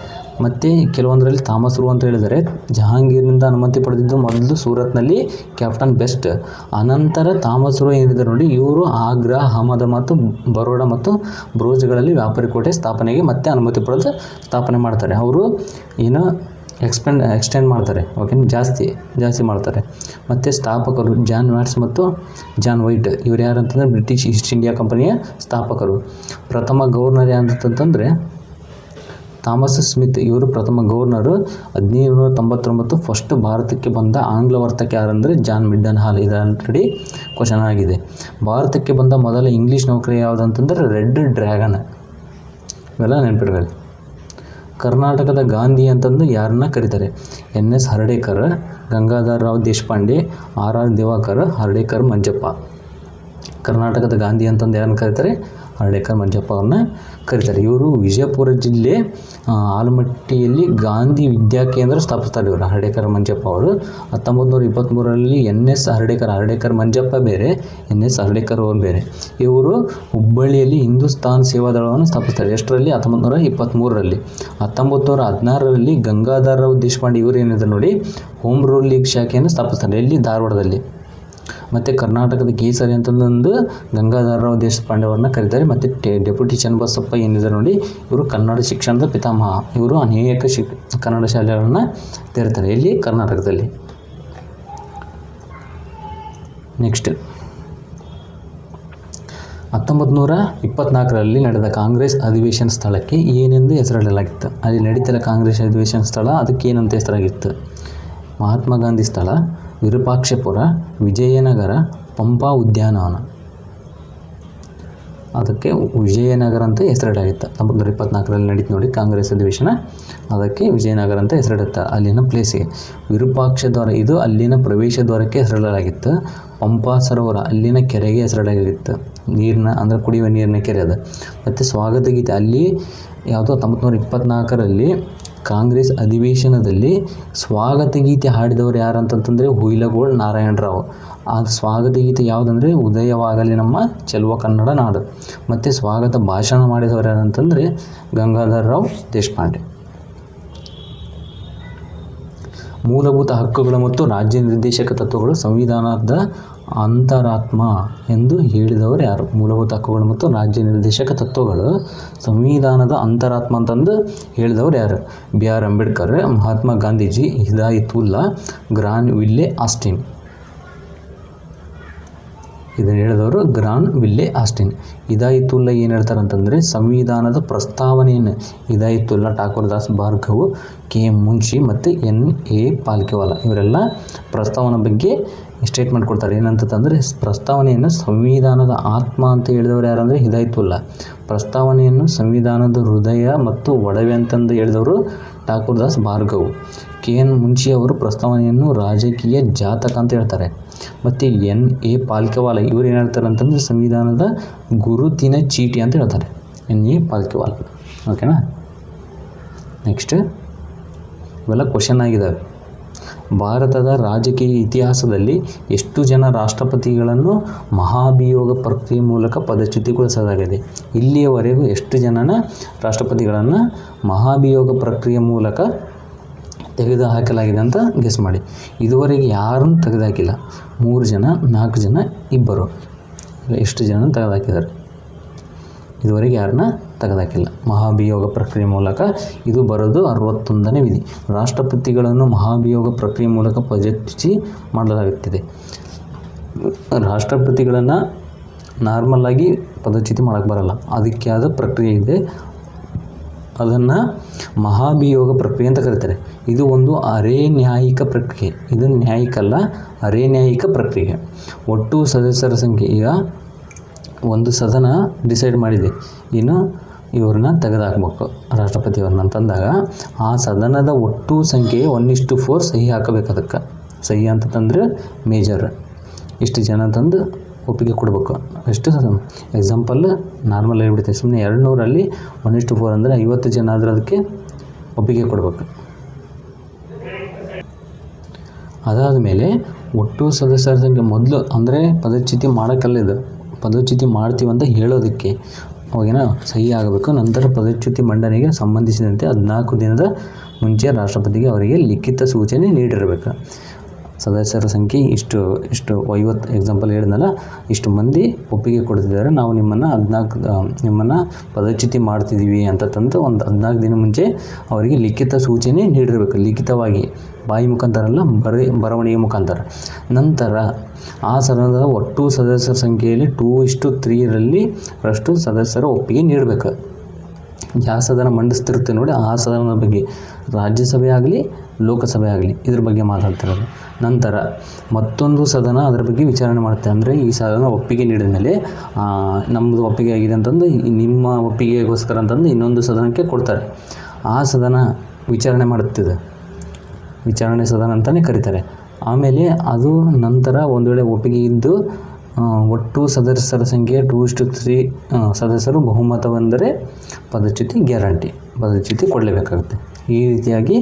Speaker 1: ಮತ್ತು ಕೆಲವೊಂದರಲ್ಲಿ ಥಾಮಸ್ ರೂ ಅಂತ ಹೇಳಿದರೆ, ಜಹಾಂಗೀರ್ನಿಂದ ಅನುಮತಿ ಪಡೆದಿದ್ದು ಮೊದಲು ಸೂರತ್ನಲ್ಲಿ ಕ್ಯಾಪ್ಟನ್ ಬೆಸ್ಟ್. ಅನಂತರ ಥಾಮಸ್ ರೂ ಏನಿದೆ ನೋಡಿ, ಇವರು ಆಗ್ರಾ, ಅಹಮದ ಮತ್ತು ಬರೋಡ ಮತ್ತು ಬ್ರೋಜ್ಗಳಲ್ಲಿ ವ್ಯಾಪಾರಿ ಕೋಟೆ ಸ್ಥಾಪನೆಗೆ ಮತ್ತೆ ಅನುಮತಿ ಪಡೆದು ಸ್ಥಾಪನೆ ಮಾಡ್ತಾರೆ. ಅವರು ಏನು ಎಕ್ಸ್ಟೆಂಡ್ ಮಾಡ್ತಾರೆ, ಓಕೆ, ಜಾಸ್ತಿ ಮಾಡ್ತಾರೆ. ಮತ್ತು ಸ್ಥಾಪಕರು ಜಾನ್ ವ್ಯಾಟ್ಸ್ ಮತ್ತು ಜಾನ್ ವೈಟ್, ಇವರು ಯಾರು ಅಂತಂದರೆ ಬ್ರಿಟಿಷ್ ಈಸ್ಟ್ ಇಂಡಿಯಾ ಕಂಪನಿಯ ಸ್ಥಾಪಕರು. ಪ್ರಥಮ ಗವರ್ನರ್ ಯಾರಂತಂದರೆ ಥಾಮಸ್ ಸ್ಮಿತ್, ಇವರು ಪ್ರಥಮ ಗವರ್ನರು. 1799 ಫಸ್ಟ್ ಭಾರತಕ್ಕೆ ಬಂದ ಆಂಗ್ಲ ವರ್ತಕ ಯಾರಂದರೆ ಜಾನ್ ಮಿಡ್ಡನ್ ಹಾಲ್. ಇದು ಆಲ್ರೆಡಿ ಕ್ವಶನ್ ಆಗಿದೆ. ಭಾರತಕ್ಕೆ ಬಂದ ಮೊದಲ ಇಂಗ್ಲೀಷ್ ನೌಕರಿ ಯಾವುದಂತಂದರೆ ರೆಡ್ ಡ್ರ್ಯಾಗನ್. ಇವೆಲ್ಲ ನೆನಪಿಡಬೇಕು. ಕರ್ನಾಟಕದ ಗಾಂಧಿ ಅಂತಂದು ಯಾರನ್ನ ಕರೀತಾರೆ? NS Hardekar, Gangadhar Rao Deshpande, RR Diwakar, Hardekar Manjappa. ಕರ್ನಾಟಕದ ಗಾಂಧಿ ಅಂತಂದು ಯಾರನ್ನ ಕರೀತಾರೆ? ಹರ್ಡೇಕರ್ ಮಂಜಪ್ಪ ಅವ್ರನ್ನ ಕರೀತಾರೆ. ಇವರು ವಿಜಯಪುರ ಜಿಲ್ಲೆ ಆಲಮಟ್ಟಿಯಲ್ಲಿ ಗಾಂಧಿ ವಿದ್ಯಾಕೇಂದ್ರ ಸ್ಥಾಪಿಸ್ತಾರೆ ಇವರು, ಹರ್ಡೇಕರ್ ಮಂಜಪ್ಪ ಅವರು. 1923ರಲ್ಲಿ NS ಹರ್ಡೇಕರ್ ಮಂಜಪ್ಪ ಬೇರೆ, NS ಹರ್ಡೇಕರ್ ಅವರು ಬೇರೆ. ಇವರು ಹುಬ್ಬಳ್ಳಿಯಲ್ಲಿ ಹಿಂದೂಸ್ತಾನ್ ಸೇವಾದಳವನ್ನು ಸ್ಥಾಪಿಸ್ತಾರೆ. ಎಷ್ಟರಲ್ಲಿ? 1923ರಲ್ಲಿ. 1916ರಲ್ಲಿ ಗಂಗಾಧರ್ ರಾವ್ ದೇಶಪಾಂಡೆ ಇವರು ಏನಿದೆ ನೋಡಿ, ಹೋಮ್ ರೂಲ್ ಲೀಗ್ ಶಾಖೆಯನ್ನು ಸ್ಥಾಪಿಸ್ತಾರೆ. ಎಲ್ಲಿ? ಧಾರವಾಡದಲ್ಲಿ. ಮತ್ತು ಕರ್ನಾಟಕದ ಕೇಸರಿ ಅಂತಂದು ಗಂಗಾಧರ ರಾವ್ ದೇಶಪಾಂಡೆ ಅವ್ರನ್ನ ಕರೀತಾರೆ. ಮತ್ತು ಡೆಪ್ಯೂಟಿ ಚನ್ನಬಸಪ್ಪ ಏನಿದೆ ನೋಡಿ, ಇವರು ಕನ್ನಡ ಶಿಕ್ಷಣದ ಪಿತಾಮಹ. ಇವರು ಅನೇಕ ಕನ್ನಡ ಶಾಲೆಗಳನ್ನು ತೆರೀತಾರೆ. ಇಲ್ಲಿ ಕರ್ನಾಟಕದಲ್ಲಿ. ನೆಕ್ಸ್ಟ್ 1924ರಲ್ಲಿ ನಡೆದ ಕಾಂಗ್ರೆಸ್ ಅಧಿವೇಶನ ಸ್ಥಳಕ್ಕೆ ಏನೆಂದು ಹೆಸರಿಡಲಾಗಿತ್ತು? ಅಲ್ಲಿ ನಡೀತಿಲ್ಲ ಕಾಂಗ್ರೆಸ್ ಅಧಿವೇಶನ ಸ್ಥಳ, ಅದಕ್ಕೆ ಏನಂತ ಹೆಸರಾಗಿತ್ತು? ಮಹಾತ್ಮ ಗಾಂಧಿ ಸ್ಥಳ, ವಿರೂಪಾಕ್ಷಪುರ, ವಿಜಯನಗರ, ಪಂಪಾ ಉದ್ಯಾನವನ. ಅದಕ್ಕೆ ವಿಜಯನಗರ ಅಂತ ಹೆಸರಿಡಾಗಿತ್ತು. 1924ರಲ್ಲಿ ನಡೀತು ನೋಡಿ ಕಾಂಗ್ರೆಸ್ ಅಧಿವೇಶನ, ಅದಕ್ಕೆ ವಿಜಯನಗರ ಅಂತ ಹೆಸರಿಡುತ್ತೆ ಅಲ್ಲಿನ ಪ್ಲೇಸಿಗೆ. ವಿರೂಪಾಕ್ಷ ದ್ವಾರ, ಇದು ಅಲ್ಲಿನ ಪ್ರವೇಶ ದ್ವಾರಕ್ಕೆ ಹೆಸರಿಡಲಾಗಿತ್ತು. ಪಂಪಾ ಸರೋವರ, ಅಲ್ಲಿನ ಕೆರೆಗೆ ಹೆಸರಿಡಲಾಗಿತ್ತು. ನೀರಿನ ಅಂದರೆ ಕುಡಿಯುವ ನೀರಿನ ಕೆರೆ ಅದು. ಮತ್ತು ಸ್ವಾಗತ ಗೀತೆ, ಅಲ್ಲಿ ಯಾವುದೋ 1924ರಲ್ಲಿ ಕಾಂಗ್ರೆಸ್ ಅಧಿವೇಶನದಲ್ಲಿ ಸ್ವಾಗತ ಗೀತೆ ಹಾಡಿದವರು ಯಾರು ಅಂತಂತಂದರೆ ಹುಯಿಲಗೋಳ್ ನಾರಾಯಣರಾವ್. ಆ ಸ್ವಾಗತ ಗೀತೆ ಯಾವುದಂದರೆ ಉದಯವಾಗಲಿ ನಮ್ಮ ಚೆಲುವ ಕನ್ನಡ ನಾಡು. ಮತ್ತು ಸ್ವಾಗತ ಭಾಷಣ ಮಾಡಿದವರು ಯಾರಂತಂದರೆ ಗಂಗಾಧರ ರಾವ್ ದೇಶಪಾಂಡೆ. ಮೂಲಭೂತ ಹಕ್ಕುಗಳು ಮತ್ತು ರಾಜ್ಯ ನಿರ್ದೇಶಕ ತತ್ವಗಳು ಸಂವಿಧಾನದ ಅಂತರಾತ್ಮ ಎಂದು ಹೇಳಿದವರು ಯಾರು? ಮೂಲಭೂತ ಹಕ್ಕುಗಳು ಮತ್ತು ರಾಜ್ಯ ನಿರ್ದೇಶಕ ತತ್ವಗಳು ಸಂವಿಧಾನದ ಅಂತರಾತ್ಮ ಅಂತಂದು ಹೇಳಿದವರು ಯಾರು? BR Ambedkar, Mahatma Gandhiji, Hidayatullah, Granville Austin. ಇದನ್ನು ಹೇಳಿದವರು ಗ್ರಾನ್ ವಿಲ್ಲೆ ಆಸ್ಟಿನ್. ಹಿದಾಯತುಲ್ಲಾ ಏನು ಹೇಳ್ತಾರೆ ಅಂತಂದರೆ ಸಂವಿಧಾನದ ಪ್ರಸ್ತಾವನೆಯನ್ನು ಹಿದಾಯತುಲ್ಲಾ, ಠಾಕೂರ್ ದಾಸ್ ಭಾರ್ಗವ್, KM ಮುನ್ಷಿ ಮತ್ತು NA ಪಾಲ್ಕಿವಾಲಾ ಇವರೆಲ್ಲ ಪ್ರಸ್ತಾವನೆ ಬಗ್ಗೆ ಸ್ಟೇಟ್ಮೆಂಟ್ ಕೊಡ್ತಾರೆ. ಏನಂತಂದರೆ ಪ್ರಸ್ತಾವನೆಯನ್ನು ಸಂವಿಧಾನದ ಆತ್ಮ ಅಂತ ಹೇಳಿದವರು ಯಾರಂದರೆ ಹಿದಾಯತುಲ್ಲಾ. ಪ್ರಸ್ತಾವನೆಯನ್ನು ಸಂವಿಧಾನದ ಹೃದಯ ಮತ್ತು ಒಡವೆ ಅಂತಂದು ಹೇಳಿದವರು ಠಾಕೂರ್ ದಾಸ್ ಭಾರ್ಗವ್. KN ಮುನ್ಷಿ ಅವರು ಪ್ರಸ್ತಾವನೆಯನ್ನು ರಾಜಕೀಯ ಜಾತಕ ಅಂತ ಹೇಳ್ತಾರೆ. ಮತ್ತು NA ಪಾಲ್ಕಿವಾಲಾ ಇವರು ಏನು ಹೇಳ್ತಾರೆ ಅಂತಂದರೆ ಸಂವಿಧಾನದ ಗುರುತಿನ ಚೀಟಿ ಅಂತ ಹೇಳ್ತಾರೆ. NA ಪಾಲ್ಕಿವಾಲಾ, ಓಕೆನಾ. ನೆಕ್ಸ್ಟ್ ಇವೆಲ್ಲ ಕ್ವಶನ್ ಆಗಿದ್ದಾವೆ. ಭಾರತದ ರಾಜಕೀಯ ಇತಿಹಾಸದಲ್ಲಿ ಎಷ್ಟು ಜನ ರಾಷ್ಟ್ರಪತಿಗಳನ್ನು ಮಹಾಭಿಯೋಗ ಪ್ರಕ್ರಿಯೆ ಮೂಲಕ ಪದಚ್ಯುತಿಗೊಳಿಸಲಾಗಿದೆ? ಇಲ್ಲಿಯವರೆಗೂ ಎಷ್ಟು ಜನನ ರಾಷ್ಟ್ರಪತಿಗಳನ್ನು ಮಹಾಭಿಯೋಗ ಪ್ರಕ್ರಿಯೆ ಮೂಲಕ ತೆಗೆದು ಹಾಕಲಾಗಿದೆ ಅಂತ ಗೆಸ್ ಮಾಡಿ. ಇದುವರೆಗೆ ಯಾರನ್ನು ತೆಗೆದುಹಾಕಿಲ್ಲ. 3 ಜನ, 4 ಜನ, 2. ಎಷ್ಟು ಜನ ತೆಗೆದುಹಾಕಿದ್ದಾರೆ? ಇದುವರೆಗೆ ಯಾರನ್ನ ತೆಗೆದುಹಾಕಿಲ್ಲ ಮಹಾಭಿಯೋಗ ಪ್ರಕ್ರಿಯೆ ಮೂಲಕ. ಇದು ಬರೋದು 61ನೇ ವಿಧಿ. ರಾಷ್ಟ್ರಪತಿಗಳನ್ನು ಮಹಾಭಿಯೋಗ ಪ್ರಕ್ರಿಯೆ ಮೂಲಕ ಪದಚ್ಯುತಿ ಮಾಡಲಾಗುತ್ತಿದೆ. ರಾಷ್ಟ್ರಪತಿಗಳನ್ನು ನಾರ್ಮಲ್ಲಾಗಿ ಪದಚ್ಯುತಿ ಮಾಡೋಕ್ಕೆ ಬರಲ್ಲ, ಅದಕ್ಕೆ ಆದ ಪ್ರಕ್ರಿಯೆ ಇದೆ. ಅದನ್ನು ಮಹಾಭಿಯೋಗ ಪ್ರಕ್ರಿಯೆ ಅಂತ ಕರೀತಾರೆ. ಇದು ಒಂದು ಅರೆ ನ್ಯಾಯಿಕ ಪ್ರಕ್ರಿಯೆ. ಇದು ನ್ಯಾಯಿಕಲ್ಲ, ಅರೆ ನ್ಯಾಯಿಕ ಪ್ರಕ್ರಿಯೆ. ಒಟ್ಟು ಸದಸ್ಯರ ಸಂಖ್ಯೆ ಈಗ ಒಂದು ಸದನ ಡಿಸೈಡ್ ಮಾಡಿದೆ, ಇನ್ನು ಇವ್ರನ್ನ ತೆಗೆದುಹಾಕ್ಬೇಕು ರಾಷ್ಟ್ರಪತಿಯವ್ರನ್ನ ಅಂತಂದಾಗ ಆ ಸದನದ ಒಟ್ಟು ಸಂಖ್ಯೆ 1:4 ಸಹಿ ಹಾಕಬೇಕು. ಅದಕ್ಕೆ ಸಹಿ ಅಂತಂದರೆ ಮೇಜರ್ ಇಷ್ಟು ಜನ ತಂದು ಒಪ್ಪಿಗೆ ಕೊಡಬೇಕು. ಎಷ್ಟು ಎಕ್ಸಾಂಪಲ್ ನಾರ್ಮಲ್ ಹೇಳ್ಬಿಡ್ತೀವಿ, ಸುಮ್ಮನೆ 200ರಲ್ಲಿ 1:4 ಅಂದರೆ 50 ಜನ ಆದರೆ ಅದಕ್ಕೆ ಒಪ್ಪಿಗೆ ಕೊಡಬೇಕು. ಅದಾದ ಮೇಲೆ ಒಟ್ಟು ಸದಸ್ಯರ ಸಂಖ್ಯೆ ಮೊದಲು ಅಂದರೆ ಪದಚ್ಯುತಿ ಮಾಡೋಕ್ಕಲ್ಲ, ಇದು ಪದಚ್ಯುತಿ ಮಾಡ್ತೀವಂತ ಹೇಳೋದಕ್ಕೆ ಅವಾಗೇನ ಸಹಿ ಆಗಬೇಕು. ನಂತರ ಪದಚ್ಯುತಿ ಮಂಡನೆಗೆ ಸಂಬಂಧಿಸಿದಂತೆ 14 ದಿನದ ಮುಂಚೆ ರಾಷ್ಟ್ರಪತಿಗೆ ಅವರಿಗೆ ಲಿಖಿತ ಸೂಚನೆ ನೀಡಿರಬೇಕು. ಸದಸ್ಯರ ಸಂಖ್ಯೆ ಇಷ್ಟು 50 ಎಕ್ಸಾಂಪಲ್ ಹೇಳಿದ್ನಲ್ಲ, ಇಷ್ಟು ಮಂದಿ ಒಪ್ಪಿಗೆ ಕೊಡ್ತಿದ್ದಾರೆ, ನಾವು ನಿಮ್ಮನ್ನು ಪದಚ್ಯುತಿ ಮಾಡ್ತಿದ್ದೀವಿ ಅಂತ ತಂದು ಒಂದು 14 ದಿನ ಮುಂಚೆ ಅವರಿಗೆ ಲಿಖಿತ ಸೂಚನೆ ನೀಡಿರಬೇಕು. ಲಿಖಿತವಾಗಿ, ಬಾಯಿ ಮುಖಾಂತರ ಅಲ್ಲ, ಬರವಣಿಗೆ ಮುಖಾಂತರ. ನಂತರ ಆ ಸದನದ ಒಟ್ಟು ಸದಸ್ಯರ ಸಂಖ್ಯೆಯಲ್ಲಿ 2:3ರಲ್ಲಿ ಅಷ್ಟು ಸದಸ್ಯರ ಒಪ್ಪಿಗೆ ನೀಡಬೇಕು. ಯಾವ ಸದನ ಮಂಡಿಸ್ತಿರುತ್ತೆ ನೋಡಿ, ಆ ಸದನದ ಬಗ್ಗೆ ರಾಜ್ಯಸಭೆ ಆಗಲಿ ಲೋಕಸಭೆ ಆಗಲಿ ಇದ್ರ ಬಗ್ಗೆ ಮಾತಾಡ್ತಿರೋದು. ನಂತರ ಮತ್ತೊಂದು ಸದನ ಅದರ ಬಗ್ಗೆ ವಿಚಾರಣೆ ಮಾಡುತ್ತೆ. ಅಂದರೆ ಈ ಸದನ ಒಪ್ಪಿಗೆ ನೀಡಿದ ಮೇಲೆ ನಮ್ಮದು ಒಪ್ಪಿಗೆ ಆಗಿದೆ ಅಂತಂದು ನಿಮ್ಮ ಒಪ್ಪಿಗೆಗೋಸ್ಕರ ಅಂತಂದು ಇನ್ನೊಂದು ಸದನಕ್ಕೆ ಕೊಡ್ತಾರೆ. ಆ ಸದನ ವಿಚಾರಣೆ ಮಾಡುತ್ತಿದೆ, ವಿಚಾರಣೆ ಸದನ ಅಂತಲೇ ಕರೀತಾರೆ. ಆಮೇಲೆ ಅದು ನಂತರ ಒಂದು ವೇಳೆ ಒಪ್ಪಿಗೆ ಇದ್ದು ಒಟ್ಟು ಸದಸ್ಯರ ಸಂಖ್ಯೆ 2:3 ಸದಸ್ಯರು ಬಹುಮತವೆಂದರೆ ಪದಚ್ಯುತಿ ಗ್ಯಾರಂಟಿ, ಪದಚ್ಯುತಿ ಕೊಡಲೇಬೇಕಾಗುತ್ತೆ. ಈ ರೀತಿಯಾಗಿ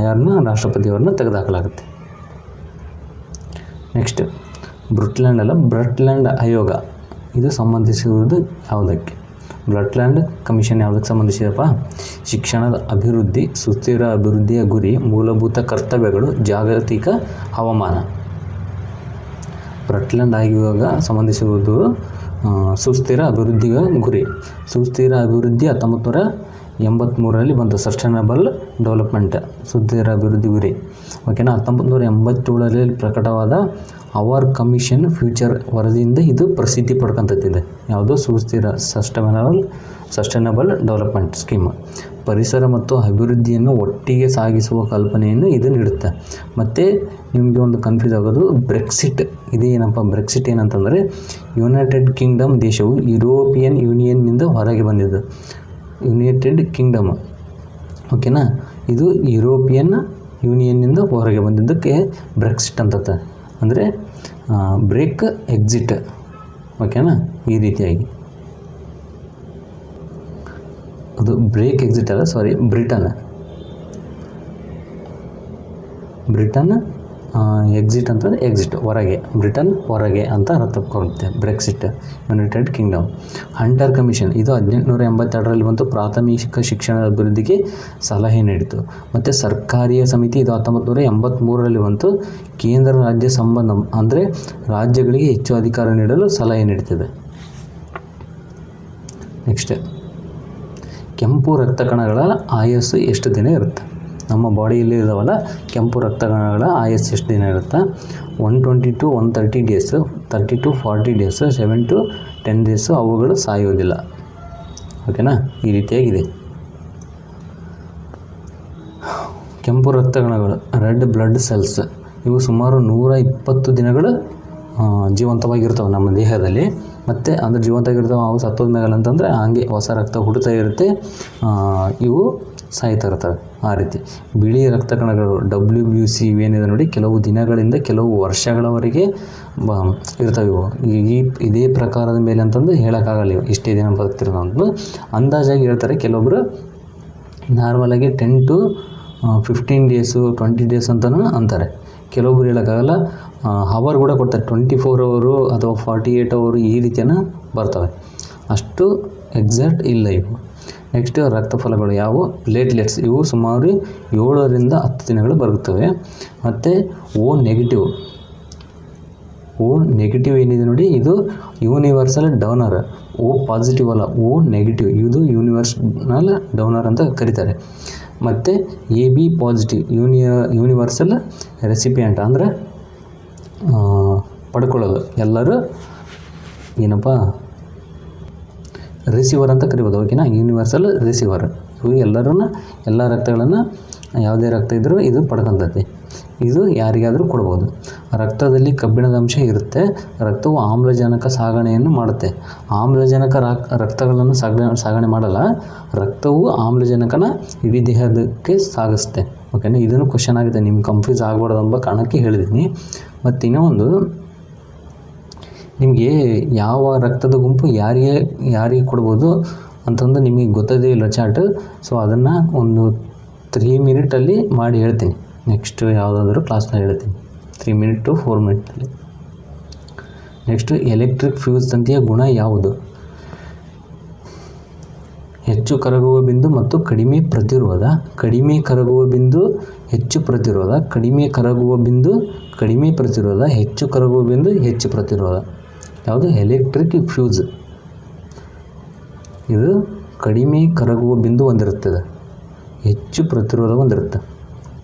Speaker 1: ಯಾರನ್ನ ರಾಷ್ಟ್ರಪತಿಯವ್ರನ್ನ ತೆಗೆದುಹಾಕಲಾಗುತ್ತೆ. ನೆಕ್ಸ್ಟ್ ಬ್ರಟ್ಲ್ಯಾಂಡ್ ಆಯೋಗ, ಇದು ಸಂಬಂಧಿಸಿರುವುದು ಯಾವುದಕ್ಕೆ? ಬ್ರಟ್ಲ್ಯಾಂಡ್ ಕಮಿಷನ್ ಯಾವುದಕ್ಕೆ ಸಂಬಂಧಿಸಿದಪ್ಪ? ಶಿಕ್ಷಣದ ಅಭಿವೃದ್ಧಿ, ಸುಸ್ಥಿರ ಅಭಿವೃದ್ಧಿಯ ಗುರಿ, ಮೂಲಭೂತ ಕರ್ತವ್ಯಗಳು, ಜಾಗತಿಕ ಹವಾಮಾನ. ಬ್ರಟ್ಲ್ಯಾಂಡ್ ಆಯೋಗ ಸಂಬಂಧಿಸಿರುವುದು ಸುಸ್ಥಿರ ಅಭಿವೃದ್ಧಿಯ ಗುರಿ. ಸುಸ್ಥಿರ ಅಭಿವೃದ್ಧಿ 1983ರಲ್ಲಿ ಬಂತು. ಸಸ್ಟೈನಬಲ್ ಡೆವಲಪ್ಮೆಂಟ್, ಸುಸ್ಥಿರ ಅಭಿವೃದ್ಧಿ ಗುರಿ. ಓಕೆನಾ. 1987ರಲ್ಲಿ ಪ್ರಕಟವಾದ ಅವರ್ ಕಮಿಷನ್ ಫ್ಯೂಚರ್ ವರದಿಯಿಂದ ಇದು ಪ್ರಸಿದ್ಧಿ ಪಡ್ಕೊಂತಿದೆ. ಯಾವುದು? ಸುಸ್ಥಿರ ಸಸ್ಟೈನಬಲ್ ಡೆವಲಪ್ಮೆಂಟ್ ಸ್ಕೀಮ್. ಪರಿಸರ ಮತ್ತು ಅಭಿವೃದ್ಧಿಯನ್ನು ಒಟ್ಟಿಗೆ ಸಾಗಿಸುವ ಕಲ್ಪನೆಯನ್ನು ಇದು ನೀಡುತ್ತೆ. ಮತ್ತು ನಿಮಗೆ ಒಂದು ಕನ್ಫ್ಯೂಸ್ ಆಗೋದು ಬ್ರೆಕ್ಸಿಟ್. ಇದೇನಪ್ಪ ಬ್ರೆಕ್ಸಿಟ್ ಏನಂತಂದರೆ, ಯುನೈಟೆಡ್ ಕಿಂಗ್ಡಮ್ ದೇಶವು ಯುರೋಪಿಯನ್ ಯೂನಿಯನ್ನಿಂದ ಹೊರಗೆ ಬಂದಿದ್ದು. ಯುನೈಟೆಡ್ ಕಿಂಗ್ಡಮ್, ಓಕೆನಾ, ಇದು ಯುರೋಪಿಯನ್ ಯೂನಿಯನ್ನಿಂದ ಹೊರಗೆ ಬಂದಿದ್ದಕ್ಕೆ ಬ್ರೆಕ್ಸಿಟ್ ಅಂತಂತ. ಅಂದರೆ ಬ್ರೇಕ್ ಎಕ್ಸಿಟ್, ಓಕೆನಾ. ಈ ರೀತಿಯಾಗಿ ಅದು ಬ್ರೇಕ್ ಎಕ್ಸಿಟ್ ಅಲ್ಲ, ಸಾರಿ, ಬ್ರಿಟನ್ ಎಕ್ಸಿಟ್ ಅಂತಂದರೆ ಎಕ್ಸಿಟ್ ಹೊರಗೆ, ಬ್ರಿಟನ್ ಹೊರಗೆ ಅಂತ ಅರ್ಥ ಕೊಡುತ್ತೆ Brexit. United Kingdom. Hunter commission, ಇದು 1882ರಲ್ಲಿ ಬಂತು. ಪ್ರಾಥಮಿಕ ಶಿಕ್ಷಣದ ಅಭಿವೃದ್ಧಿಗೆ ಸಲಹೆ ನೀಡಿತು. ಮತ್ತು ಸರ್ಕಾರಿಯ ಸಮಿತಿ, ಇದು 1983ರಲ್ಲಿ ಬಂತು. ಕೇಂದ್ರ ರಾಜ್ಯ ಸಂಬಂಧ, ಅಂದರೆ ರಾಜ್ಯಗಳಿಗೆ ಹೆಚ್ಚು ಅಧಿಕಾರ ನೀಡಲು ಸಲಹೆ ನೀಡುತ್ತದೆ. ನೆಕ್ಸ್ಟ್, ಕೆಂಪು ರಕ್ತ ಕಣಗಳ ಆಯಸ್ಸು ಎಷ್ಟು ದಿನ ಇರುತ್ತೆ? ನಮ್ಮ ಬಾಡಿಯಲ್ಲಿ ಇದಾವಲ್ಲ ಕೆಂಪು ರಕ್ತ ಕಣಗಳ ಆಯಸ್ಸು ಎಷ್ಟು ದಿನ ಇರುತ್ತೆ? 120 to 130 days, 30 to 40 days, 7 to 10 days ಅವುಗಳು ಸಾಯೋದಿಲ್ಲ. ಓಕೆನಾ. ಈ ರೀತಿಯಾಗಿದೆ. ಕೆಂಪು ರಕ್ತ ಕಣಗಳು, ರೆಡ್ ಬ್ಲಡ್ ಸೆಲ್ಸ್, ಇವು ಸುಮಾರು 120 ದಿನಗಳು ಜೀವಂತವಾಗಿರ್ತವೆ ನಮ್ಮ ದೇಹದಲ್ಲಿ. ಮತ್ತು ಅಂದರೆ ಜೀವಂತವಾಗಿರ್ತವೆ, ಅವು ಸತ್ತೋದ ಮೇಲೆ ಅಂತಂದರೆ ಹಂಗೆ ಹೊಸ ರಕ್ತ ಹುಡ್ತಾ ಇರುತ್ತೆ, ಇವು ಸಾಯ್ತಾ ಇರ್ತವೆ. ಆ ರೀತಿ ಬಿಳಿ ರಕ್ತ ಕಣಗಳು WBC ಇವೇನಿದೆ ನೋಡಿ, ಕೆಲವು ದಿನಗಳಿಂದ ಕೆಲವು ವರ್ಷಗಳವರೆಗೆ ಇರ್ತವೆ. ಇವು ಇದೇ ಪ್ರಕಾರದ ಮೇಲೆ ಅಂತಂದು ಹೇಳೋಕ್ಕಾಗಲ್ಲ, ಇವು ಇಷ್ಟೇ ದಿನ ಬದುಕ್ತಿರೋದು ಅಂತ ಅಂದಾಜಾಗಿ ಹೇಳ್ತಾರೆ. ಕೆಲವೊಬ್ಬರು ನಾರ್ಮಲಾಗಿ 10 to 15 ಡೇಸು 20 ಡೇಸ್ ಅಂತಲೂ ಅಂತಾರೆ. ಕೆಲವೊಬ್ರು ಹೇಳೋಕ್ಕಾಗಲ್ಲ, ಹವರ್ ಕೂಡ ಕೊಡ್ತಾರೆ, 24 ಅವರು ಅಥವಾ 48 ಅವರು ಈ ರೀತಿಯನ್ನು ಬರ್ತವೆ. ಅಷ್ಟು ಎಕ್ಸಾಕ್ಟ್ ಇಲ್ಲ ಇವು. ನೆಕ್ಸ್ಟ್, ರಕ್ತಫಲಗಳು ಯಾವುವು? ಪ್ಲೇಟ್ಲೆಟ್ಸ್, ಇವು ಸುಮಾರು 7 ರಿಂದ 10 ದಿನಗಳು ಬರುತ್ತವೆ. ಮತ್ತು ಓ ನೆಗೆಟಿವ್ ಏನಿದೆ ನೋಡಿ, ಇದು ಯೂನಿವರ್ಸಲ್ ಡೋನರ್. ಓ ಪಾಸಿಟಿವ್ ಅಲ್ಲ, ಓ ನೆಗೆಟಿವ್, ಇದು ಯೂನಿವರ್ಸಲ್ ಡೋನರ್ ಅಂತ ಕರೀತಾರೆ. ಮತ್ತು AB ಪಾಸಿಟಿವ್, ಯೂನಿವರ್ಸಲ್ ರೆಸಿಪಿಯೆಂಟ್, ಅಂದರೆ ಪಡ್ಕೊಳ್ಳೋದು. ಎಲ್ಲರೂ ಏನಪ್ಪ ರಿಸೀವರ್ ಅಂತ ಕರಿಬೋದು. ಓಕೆನಾ. ಯೂನಿವರ್ಸಲ್ ರಿಸೀವರ್, ಇವು ಎಲ್ಲ ರಕ್ತಗಳನ್ನು ಯಾವುದೇ ರಕ್ತ ಇದ್ದರೂ ಇದು ಪಡ್ಕೊತೈತಿ. ಇದು ಯಾರಿಗಾದರೂ ಕೊಡ್ಬೋದು. ರಕ್ತದಲ್ಲಿ ಕಬ್ಬಿಣದ ಅಂಶ ಇರುತ್ತೆ. ರಕ್ತವು ಆಮ್ಲಜನಕ ಸಾಗಣೆಯನ್ನು ಮಾಡುತ್ತೆ. ಆಮ್ಲಜನಕ ರಕ್ತಗಳನ್ನು ಸಾಗಣೆ ಮಾಡಲ್ಲ. ರಕ್ತವು ಆಮ್ಲಜನಕನ ಇಡೀ ದೇಹಕ್ಕೆ ಸಾಗಿಸುತ್ತೆ. ಓಕೆನಾ, ಇದನ್ನು ಕ್ವಶನ್ ಆಗುತ್ತೆ, ನಿಮ್ಗೆ ಕನ್ಫ್ಯೂಸ್ ಆಗಬಾರ್ದು ಎಂಬ ಕಾರಣಕ್ಕೆ ಹೇಳಿದ್ದೀನಿ. ಮತ್ತು ಇನ್ನೊಂದು, ನಿಮಗೆ ಯಾವ ರಕ್ತದ ಗುಂಪು ಯಾರಿಗೆ ಕೊಡ್ಬೋದು ಅಂತಂದು ನಿಮಗೆ ಗೊತ್ತದೇ ಇಲ್ಲ ಚಾರ್ಟ್. ಸೊ ಅದನ್ನು ಒಂದು 3 ಮಿನಿಟಲ್ಲಿ ಮಾಡಿ ಹೇಳ್ತೀನಿ. ನೆಕ್ಸ್ಟ್ ಯಾವುದಾದ್ರೂ ಕ್ಲಾಸ್ನಲ್ಲಿ ಹೇಳ್ತೀನಿ 3 ಮಿನಿಟ್ ಟು 4 ಮಿನಿಟಲ್ಲಿ. ನೆಕ್ಸ್ಟು ಎಲೆಕ್ಟ್ರಿಕ್ ಫ್ಯೂಸ್ ತಂತಿಯ ಗುಣ ಯಾವುದು? ಹೆಚ್ಚು ಕರಗುವ ಬಿಂದು ಮತ್ತು ಕಡಿಮೆ ಪ್ರತಿರೋಧ. ಕಡಿಮೆ ಕರಗುವ ಬಿಂದು ಹೆಚ್ಚು ಪ್ರತಿರೋಧ. ಕಡಿಮೆ ಕರಗುವ ಬಿಂದು ಕಡಿಮೆ ಪ್ರತಿರೋಧ. ಹೆಚ್ಚು ಕರಗುವ ಬಿಂದು ಹೆಚ್ಚು ಪ್ರತಿರೋಧ. ಯಾವುದು? Electric fuse. ಇದು ಕಡಿಮೆ ಕರಗುವ ಬಿಂದು ಹೊಂದಿರುತ್ತದೆ, ಹೆಚ್ಚು ಪ್ರತಿರೋಧ ಹೊಂದಿರುತ್ತೆ.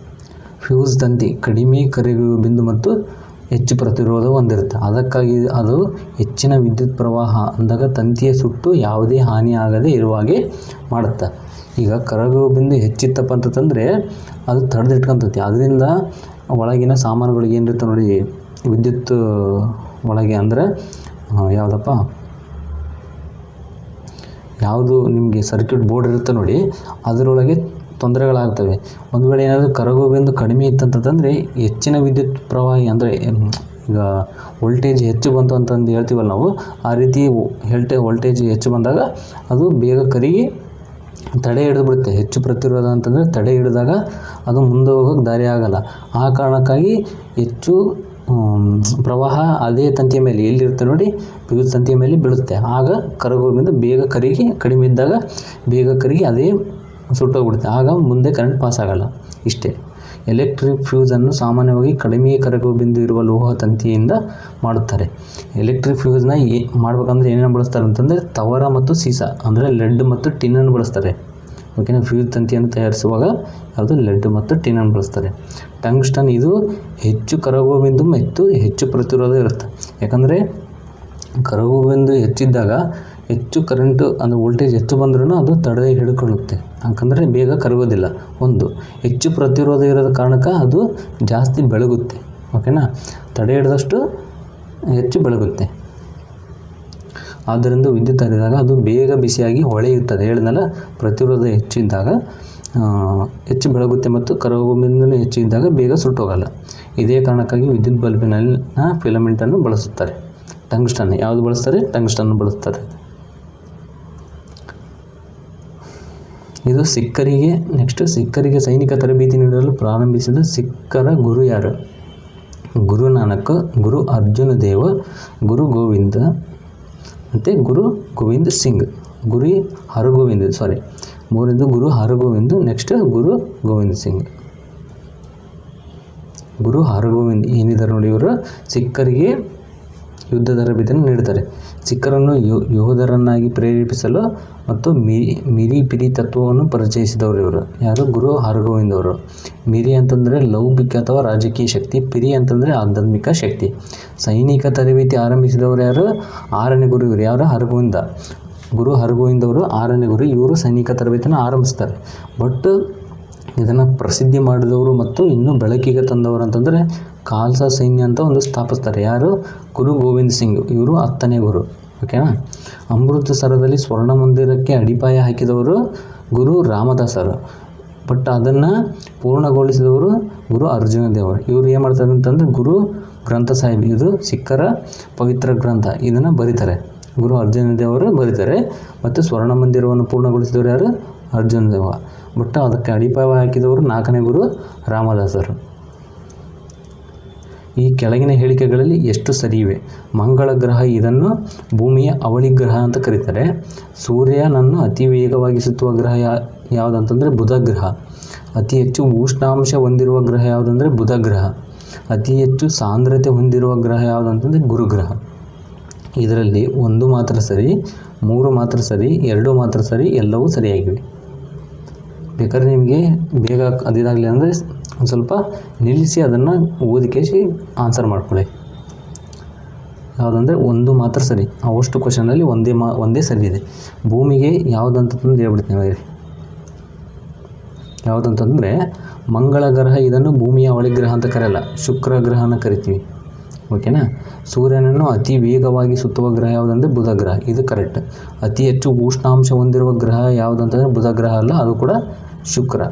Speaker 1: ಫ್ಯೂಸ್ ತಂತಿ ಕಡಿಮೆ ಕರಗುವ ಬಿಂದು ಮತ್ತು ಹೆಚ್ಚು ಪ್ರತಿರೋಧ ಹೊಂದಿರುತ್ತೆ. ಅದಕ್ಕಾಗಿ ಅದು ಹೆಚ್ಚಿನ ವಿದ್ಯುತ್ ಪ್ರವಾಹ ಅಂದಾಗ ತಂತಿಯ ಸುಟ್ಟು ಯಾವುದೇ ಹಾನಿ ಆಗದೆ ಇರುವ ಹಾಗೆ ಮಾಡುತ್ತೆ. ಈಗ ಕರಗುವ ಬಿಂದು ಹೆಚ್ಚಿತ್ತಪ್ಪ ಅಂತಂದರೆ ಅದು ತಡೆದಿಟ್ಕೊಂತೈತಿ. ಅದರಿಂದ ಒಳಗಿನ ಸಾಮಾನುಗಳಿಗೆ ಏನಿರುತ್ತೆ ನೋಡಿ, ವಿದ್ಯುತ್ ಒಳಗೆ ಅಂದರೆ ಯಾವುದಪ್ಪ, ಯಾವುದು ನಿಮಗೆ ಸರ್ಕ್ಯೂಟ್ ಬೋರ್ಡ್ ಇರುತ್ತೆ ನೋಡಿ, ಅದರೊಳಗೆ ತೊಂದರೆಗಳಾಗ್ತವೆ. ಒಂದು ವೇಳೆ ಏನಾದರೂ ಕರಗುವ ಬಿಂದು ಕಡಿಮೆ ಇತ್ತಂತಂದರೆ ಹೆಚ್ಚಿನ ವಿದ್ಯುತ್ ಪ್ರವಾಹಿ, ಅಂದರೆ ಈಗ ವೋಲ್ಟೇಜ್ ಹೆಚ್ಚು ಬಂತು ಅಂತಂದು ಹೇಳ್ತೀವಲ್ಲ ನಾವು, ಆ ರೀತಿ ವೋಲ್ಟೇಜ್ ಹೆಚ್ಚು ಬಂದಾಗ ಅದು ಬೇಗ ಕರಗಿ ತಡೆ ಹಿಡಿದು ಬಿಡುತ್ತೆ. ಹೆಚ್ಚು ಪ್ರತಿರೋಧ ಅಂತಂದರೆ ತಡೆ ಹಿಡಿದಾಗ ಅದು ಮುಂದೆ ಹೋಗೋಕ್ಕೆ ದಾರಿ ಆಗಲ್ಲ. ಆ ಕಾರಣಕ್ಕಾಗಿ ಹೆಚ್ಚು ಪ್ರವಾಹ ಅದೇ ತಂತಿಯ ಮೇಲೆ ಎಲ್ಲಿರುತ್ತೆ ನೋಡಿ, ಫ್ಯೂಸ್ ತಂತಿಯ ಮೇಲೆ ಬೀಳುತ್ತೆ. ಆಗ ಕರಗುವ ಬಿಂದು ಬೇಗ ಕರಗಿ, ಕಡಿಮೆ ಇದ್ದಾಗ ಬೇಗ ಕರಗಿ ಅದೇ ಸುಟ್ಟೋಗ್ಬಿಡುತ್ತೆ. ಆಗ ಮುಂದೆ ಕರೆಂಟ್ ಪಾಸ್ ಆಗಲ್ಲ. ಇಷ್ಟೇ. ಎಲೆಕ್ಟ್ರಿಕ್ ಫ್ಯೂಸನ್ನು ಸಾಮಾನ್ಯವಾಗಿ ಕಡಿಮೆ ಕರಗುವ ಬಿಂದು ಇರುವ ಲೋಹ ತಂತಿಯಿಂದ ಮಾಡುತ್ತಾರೆ. ಎಲೆಕ್ಟ್ರಿಕ್ ಫ್ಯೂಸ್ನ ಮಾಡ್ಬೇಕಂದ್ರೆ ಏನೇನು ಬಳಸ್ತಾರೆ ಅಂತಂದರೆ ತವರ ಮತ್ತು ಸೀಸ, ಅಂದರೆ ಲೆಡ್ ಮತ್ತು ಟಿನ್ನನ್ನು ಬಳಸ್ತಾರೆ. ಓಕೆನಾ, ಫ್ಯೂಸ್ ತಂತಿಯನ್ನು ತಯಾರಿಸುವಾಗ ಯಾವುದು ಲೆಡ್ ಮತ್ತು ಟಿನ್ನನ್ನು ಬಳಸ್ತಾರೆ. ಟಂಗ್ಸ್ಟನ್, ಇದು ಹೆಚ್ಚು ಕರಗುವ ಬಿಂದು ಮತ್ತು ಹೆಚ್ಚು ಪ್ರತಿರೋಧ ಇರುತ್ತೆ. ಯಾಕಂದರೆ ಕರಗುವ ಬಿಂದು ಹೆಚ್ಚಿದ್ದಾಗ ಹೆಚ್ಚು ಕರೆಂಟು, ಅಂದರೆ ವೋಲ್ಟೇಜ್ ಹೆಚ್ಚು ಬಂದ್ರೂ ಅದು ತಡೆ ಹಿಡ್ಕೊಳ್ಳುತ್ತೆ. ಯಾಕಂದರೆ ಬೇಗ ಕರಗೋದಿಲ್ಲ. ಒಂದು ಹೆಚ್ಚು ಪ್ರತಿರೋಧ ಇರೋದ ಕಾರಣಕ್ಕೆ ಅದು ಜಾಸ್ತಿ ಬೆಳಗುತ್ತೆ. ಓಕೆನಾ, ತಡೆ ಹಿಡಿದಷ್ಟು ಹೆಚ್ಚು ಬೆಳಗುತ್ತೆ. ಆದ್ದರಿಂದ ವಿದ್ಯುತ್ ಹರಿದಾಗ ಅದು ಬೇಗ ಬಿಸಿಯಾಗಿ ಹೊಳೆಯುತ್ತದೆ. ಹೇಳಿದ್ನಲ್ಲ, ಪ್ರತಿರೋಧ ಹೆಚ್ಚು ಇದ್ದಾಗ ಹೆಚ್ಚು ಬೆಳಗುತ್ತೆ ಮತ್ತು ಕರಗುವ ಬಿಂದು ಹೆಚ್ಚು ಇದ್ದಾಗ ಬೇಗ ಸುಟ್ಟೋಗಲ್ಲ. ಇದೇ ಕಾರಣಕ್ಕಾಗಿ ವಿದ್ಯುತ್ ಬಲ್ಬಿನ ಫಿಲಮೆಂಟನ್ನು ಬಳಸುತ್ತಾರೆ. ಟಂಗ್ಸ್ಟನ್ ಯಾವುದು ಬಳಸ್ತಾರೆ? ಟಂಗ್ಸ್ಟನ್ ಬಳಸ್ತಾರೆ. ಇದು ಸಿಖ್ಖರಿಗೆ. ನೆಕ್ಸ್ಟ್, ಸಿಖ್ಖರಿಗೆ ಸೈನಿಕ ತರಬೇತಿ ನೀಡಲು ಪ್ರಾರಂಭಿಸಿದ ಸಿಖ್ಖರ ಗುರು ಯಾರು? ಗುರು ನಾನಕ್, ಗುರು ಅರ್ಜುನ ದೇವ, ಗುರು ಗೋವಿಂದ ಮತ್ತು ಗುರು ಗೋವಿಂದ್ ಸಿಂಗ್. ಮೂರನೇದು ಗುರು ಹರಗೋವಿಂದ್. ನೆಕ್ಸ್ಟ್ ಗುರು ಗೋವಿಂದ್ ಸಿಂಗ್. ಗುರು ಹರಗೋವಿಂದ್ ಏನಿದ್ದಾರೆ ನೋಡಿ, ಇವರು ಸಿಖ್ಖರಿಗೆ ಯುದ್ಧ ತರಬೇತಿಯನ್ನು ನೀಡುತ್ತಾರೆ. ಸಿಖ್ಖರನ್ನು ಯೋಧರನ್ನಾಗಿ ಪ್ರೇರೇಪಿಸಲು ಮತ್ತು ಮಿರಿ ಪಿರಿ ತತ್ವವನ್ನು ಪರಿಚಯಿಸಿದವರು ಇವರು. ಯಾರು? ಗುರು ಹರಗೋವಿಂದ್ ಅವರು. ಮಿರಿ ಅಂತಂದರೆ ಲೌಕಿಕ ಅಥವಾ ರಾಜಕೀಯ ಶಕ್ತಿ, ಪಿರಿ ಅಂತಂದರೆ ಆಧ್ಯಾತ್ಮಿಕ ಶಕ್ತಿ. ಸೈನಿಕ ತರಬೇತಿ ಆರಂಭಿಸಿದವರು ಯಾರು? 6ನೇ ಗುರು ಇವರು. ಯಾರು? ಹರಗೋವಿಂದ. ಗುರು ಹರಗೋವಿಂದ್ ಅವರು 6ನೇ ಗುರು. ಇವರು ಸೈನಿಕ ತರಬೇತಿಯನ್ನು ಆರಂಭಿಸ್ತಾರೆ. ಬಟ್ ಇದನ್ನು ಪ್ರಸಿದ್ಧಿ ಮಾಡಿದವರು ಮತ್ತು ಇನ್ನೂ ಬೆಳಕಿಗೆ ತಂದವರು ಅಂತಂದರೆ ಖಾಲ್ಸಾ ಸೈನ್ಯ ಅಂತ ಒಂದು ಸ್ಥಾಪಿಸ್ತಾರೆ. ಯಾರು? ಗುರು ಗೋವಿಂದ್ ಸಿಂಗ್. ಇವರು 10ನೇ ಗುರು. ಓಕೆನಾ. ಅಮೃತಸರದಲ್ಲಿ ಸ್ವರ್ಣ ಮಂದಿರಕ್ಕೆ ಅಡಿಪಾಯ ಹಾಕಿದವರು ಗುರು ರಾಮದಾಸರು. ಬಟ್ ಅದನ್ನು ಪೂರ್ಣಗೊಳಿಸಿದವರು ಗುರು ಅರ್ಜುನ ದೇವರು. ಇವರು ಏನು ಮಾಡ್ತಾರೆ ಅಂತಂದರೆ ಗುರು ಗ್ರಂಥ ಸಾಹಿಬ್, ಇದು ಸಿಖ್ಖರ ಪವಿತ್ರ ಗ್ರಂಥ, ಇದನ್ನು ಬರೀತಾರೆ. ಗುರು ಅರ್ಜುನ ದೇವರು ಬರೀತಾರೆ. ಮತ್ತು ಸ್ವರ್ಣ ಮಂದಿರವನ್ನು ಪೂರ್ಣಗೊಳಿಸಿದವರು ಯಾರು? ಅರ್ಜುನ ದೇವ. ಬಟ್ ಅದಕ್ಕೆ ಅಡಿಪಾಯ ಹಾಕಿದವರು 4ನೇ ಗುರು ರಾಮದಾಸರು. ಈ ಕೆಳಗಿನ ಹೇಳಿಕೆಗಳಲ್ಲಿ ಎಷ್ಟು ಸರಿಯಿವೆ? ಮಂಗಳ ಗ್ರಹ, ಇದನ್ನು ಭೂಮಿಯ ಅವಳಿ ಗ್ರಹ ಅಂತ ಕರೀತಾರೆ. ಸೂರ್ಯನನ್ನು ಅತಿ ವೇಗವಾಗಿ ಸುತ್ತುವ ಗ್ರಹ ಯಾವುದಂತಂದರೆ ಬುಧ ಗ್ರಹ. ಅತಿ ಹೆಚ್ಚು ಉಷ್ಣಾಂಶ ಹೊಂದಿರುವ ಗ್ರಹ ಯಾವುದಂದರೆ ಬುಧ ಗ್ರಹ. ಅತಿ ಹೆಚ್ಚು ಸಾಂದ್ರತೆ ಹೊಂದಿರುವ ಗ್ರಹ ಯಾವುದಂತಂದರೆ ಗುರುಗ್ರಹ. ಇದರಲ್ಲಿ 1 ಮಾತ್ರ ಸರಿ, 3 ಮಾತ್ರ ಸರಿ, 2 ಮಾತ್ರ ಸರಿ, ಎಲ್ಲವೂ ಸರಿಯಾಗಿವೆ. ಬೇಕಾದ್ರೆ ನಿಮಗೆ ಬೇಗ ಅದಿದಾಗಲಿ ಅಂದರೆ ಒಂದು ಸ್ವಲ್ಪ ನಿಲ್ಲಿಸಿ ಅದನ್ನು ಓದಿಕೇಸಿ ಆನ್ಸರ್ ಮಾಡ್ಕೊಳ್ಳಿ. ಯಾವುದಂದರೆ 1 ಮಾತ್ರ ಸರಿ. ಅವಷ್ಟು ಕ್ವಶನಲ್ಲಿ ಒಂದೇ ಸರಿ ಇದೆ. ಭೂಮಿಗೆ ಯಾವುದಂತಂದು ಹೇಳ್ಬಿಡ್ತೀನಿ. ಯಾವುದಂತಂದರೆ ಮಂಗಳ ಗ್ರಹ, ಇದನ್ನು ಭೂಮಿಯ ಅವಳಿ ಗ್ರಹ ಅಂತ ಕರೆಯಲ್ಲ, ಶುಕ್ರ ಗ್ರಹನ ಕರಿತೀವಿ. ಓಕೆನಾ. ಸೂರ್ಯನನ್ನು ಅತಿ ವೇಗವಾಗಿ ಸುತ್ತುವ ಗ್ರಹ ಯಾವುದಂದರೆ ಬುಧ ಗ್ರಹ, ಇದು ಕರೆಕ್ಟ್. ಅತಿ ಹೆಚ್ಚು ಉಷ್ಣಾಂಶ ಹೊಂದಿರುವ ಗ್ರಹ ಯಾವುದಂತಂದರೆ ಬುಧ ಗ್ರಹ ಅಲ್ಲ, ಅದು ಕೂಡ ಶುಕ್ರ.